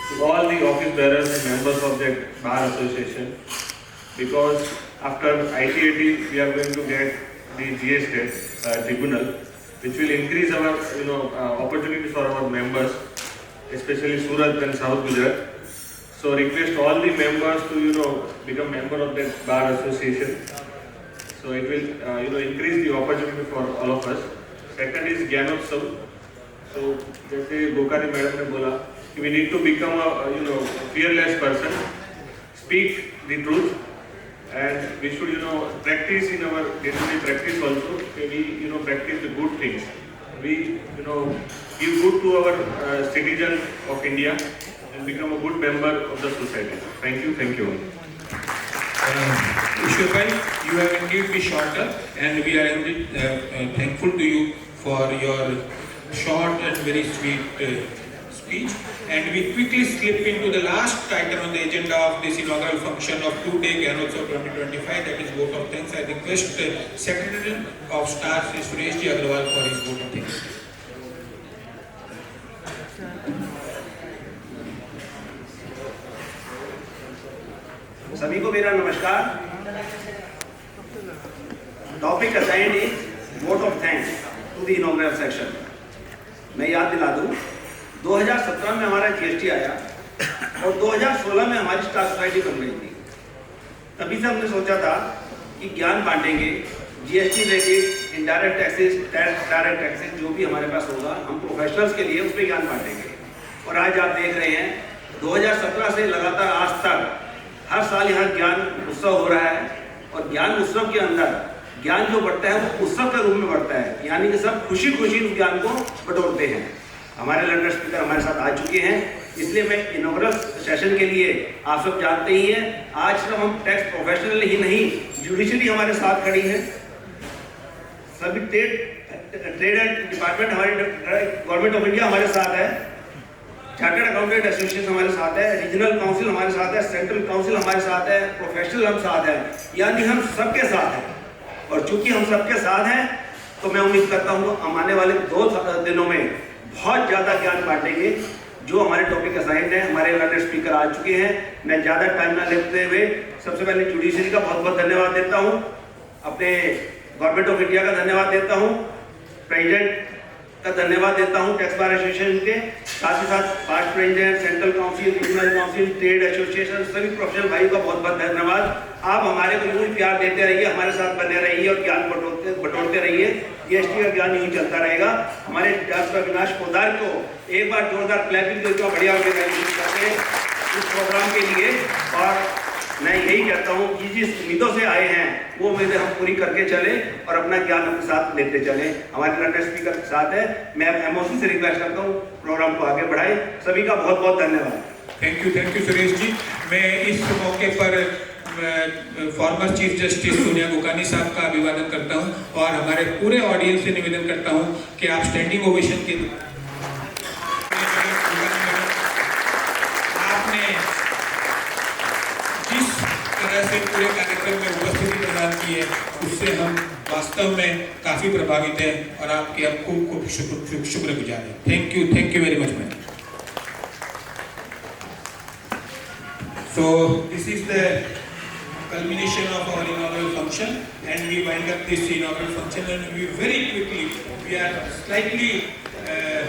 to all the office bearers and members of that Bar Association, because after ITAT we are going to get the GS tribunal, which will increase our opportunities for our members, especially Surat and South Gujarat. So request all the members to become member of that Bar Association. So it will increase the opportunity for all of us. Second is Gyanotsav. So जैसे गोकारी madam ने बोला कि we need to become a fearless person, speak the truth, and we should practice in our day-to-day practice also. We practice the good things. We give good to our citizens of India and become a good member of the society. Thank you. Ishwar, you have indeed been shorter, and we are indeed thankful to you for your short and very sweet speech. And we quickly slip into the last item on the agenda of this inaugural function of two-day Gyanotsav 2025, that is vote of thanks. I request Secretary of Staff Sri Suresh Ji Agrawal for his vote of thanks. सभी को मेरा नमस्कार। Topic assigned is vote of thanks to the inaugural session. मैं याद दिला दूं, 2017 में हमारा जीएसटी आया और 2016 में हमारी स्टार सोसाइटी बन गई थी। तभी से हमने सोचा था कि ज्ञान बांटेंगे, GST related indirect taxes, direct taxes जो भी हमारे पास होगा, हम प्रोफेशनल्स के लिए उस पर ज्ञान बांटेंगे। और आज आप देख रहे हैं 2017 से लगातार आज तक हर साल यहाँ ज्ञान उत्सव हो रहा है, और ज्ञान उत्सव के अंदर ज्ञान जो बढ़ता है वो उत्सव के रूप में बढ़ता है, यानी कि सब खुशी खुशी उस ज्ञान को बटोरते हैं। हमारे लंडन स्पीकर हमारे साथ आ चुके हैं, इसलिए मैं इनॉग्रल सेशन के लिए आप सब जानते ही हैं, आज सिर्फ हम टैक्स प्रोफेशनल ही नहीं, जुडिशरी हमारे साथ खड़ी है, सभी ट्रेड डिपार्टमेंट हमारी गवर्नमेंट ऑफ इंडिया हमारे साथ है, चार्टर्ड अकाउंटेंट एसोसिएशन हमारे साथ है, रीजनल काउंसिल हमारे साथ है, सेंट्रल काउंसिल हमारे साथ है, प्रोफेशनल हम साथ हैं, यानी हम सबके साथ हैं। और चूंकि हम सबके साथ हैं तो मैं उम्मीद करता हूँ हम आने वाले 2 दिनों में बहुत ज़्यादा ज्ञान बांटेंगे। जो हमारे टॉपिक असाइंड है, हमारे लर्नर स्पीकर आ चुके हैं, मैं ज़्यादा टाइम ना लेते हुए सबसे पहले जुडिशरी का बहुत बहुत धन्यवाद देता हूँ, अपने गवर्नमेंट ऑफ इंडिया का धन्यवाद देता हूँ, प्रेसिडेंट का धन्यवाद देता हूँ टैक्स बार एसोसिएशन के, साथ ही साथ past president, central council, regional council, trade association, सभी प्रोफेशनल भाइयों का बहुत बहुत धन्यवाद। आप हमारे को यूँ प्यार देते रहिए, हमारे साथ बने रहिए और ज्ञान बटोरते रहिए। जीएसटी का ज्ञान यूँ चलता रहेगा। हमारे डॉक्टर अविनाश पोदार को एक बार जोरदार क्लैपिंग देते बढ़िया ऑर्गेनाइजेशन करते हैं इस प्रोग्राम के लिए। और मैं यही कहता हूँ कि जिस उम्मीदों से आए हैं वो उम्मीदें हम पूरी करके चले और अपना ज्ञान अपने साथ लेते चले। हमारे लंडन स्पीकर के साथ है, मैं एमओसी से रिक्वेस्ट करता हूँ प्रोग्राम को आगे बढ़ाए। सभी का बहुत बहुत धन्यवाद। Thank you Suresh ji. मैं इस मौके पर former chief justice Sonia Gokani साहब का अभिवादन करता हूं और हमारे पूरे ऑडियंस से निवेदन करता हूं कि आप स्टैंडिंग ओवेशन के आपने जिस तरह से पूरे कार्यक्रम में उपस्थिति प्रदान की है उससे हम वास्तव में काफी प्रभावित हैं और आपके अब खूब शुक्रगुजार हैं। Thank you very much ma'am. So this is the culmination of our inaugural function, and we wind up this inaugural function, and we very quickly, we are slightly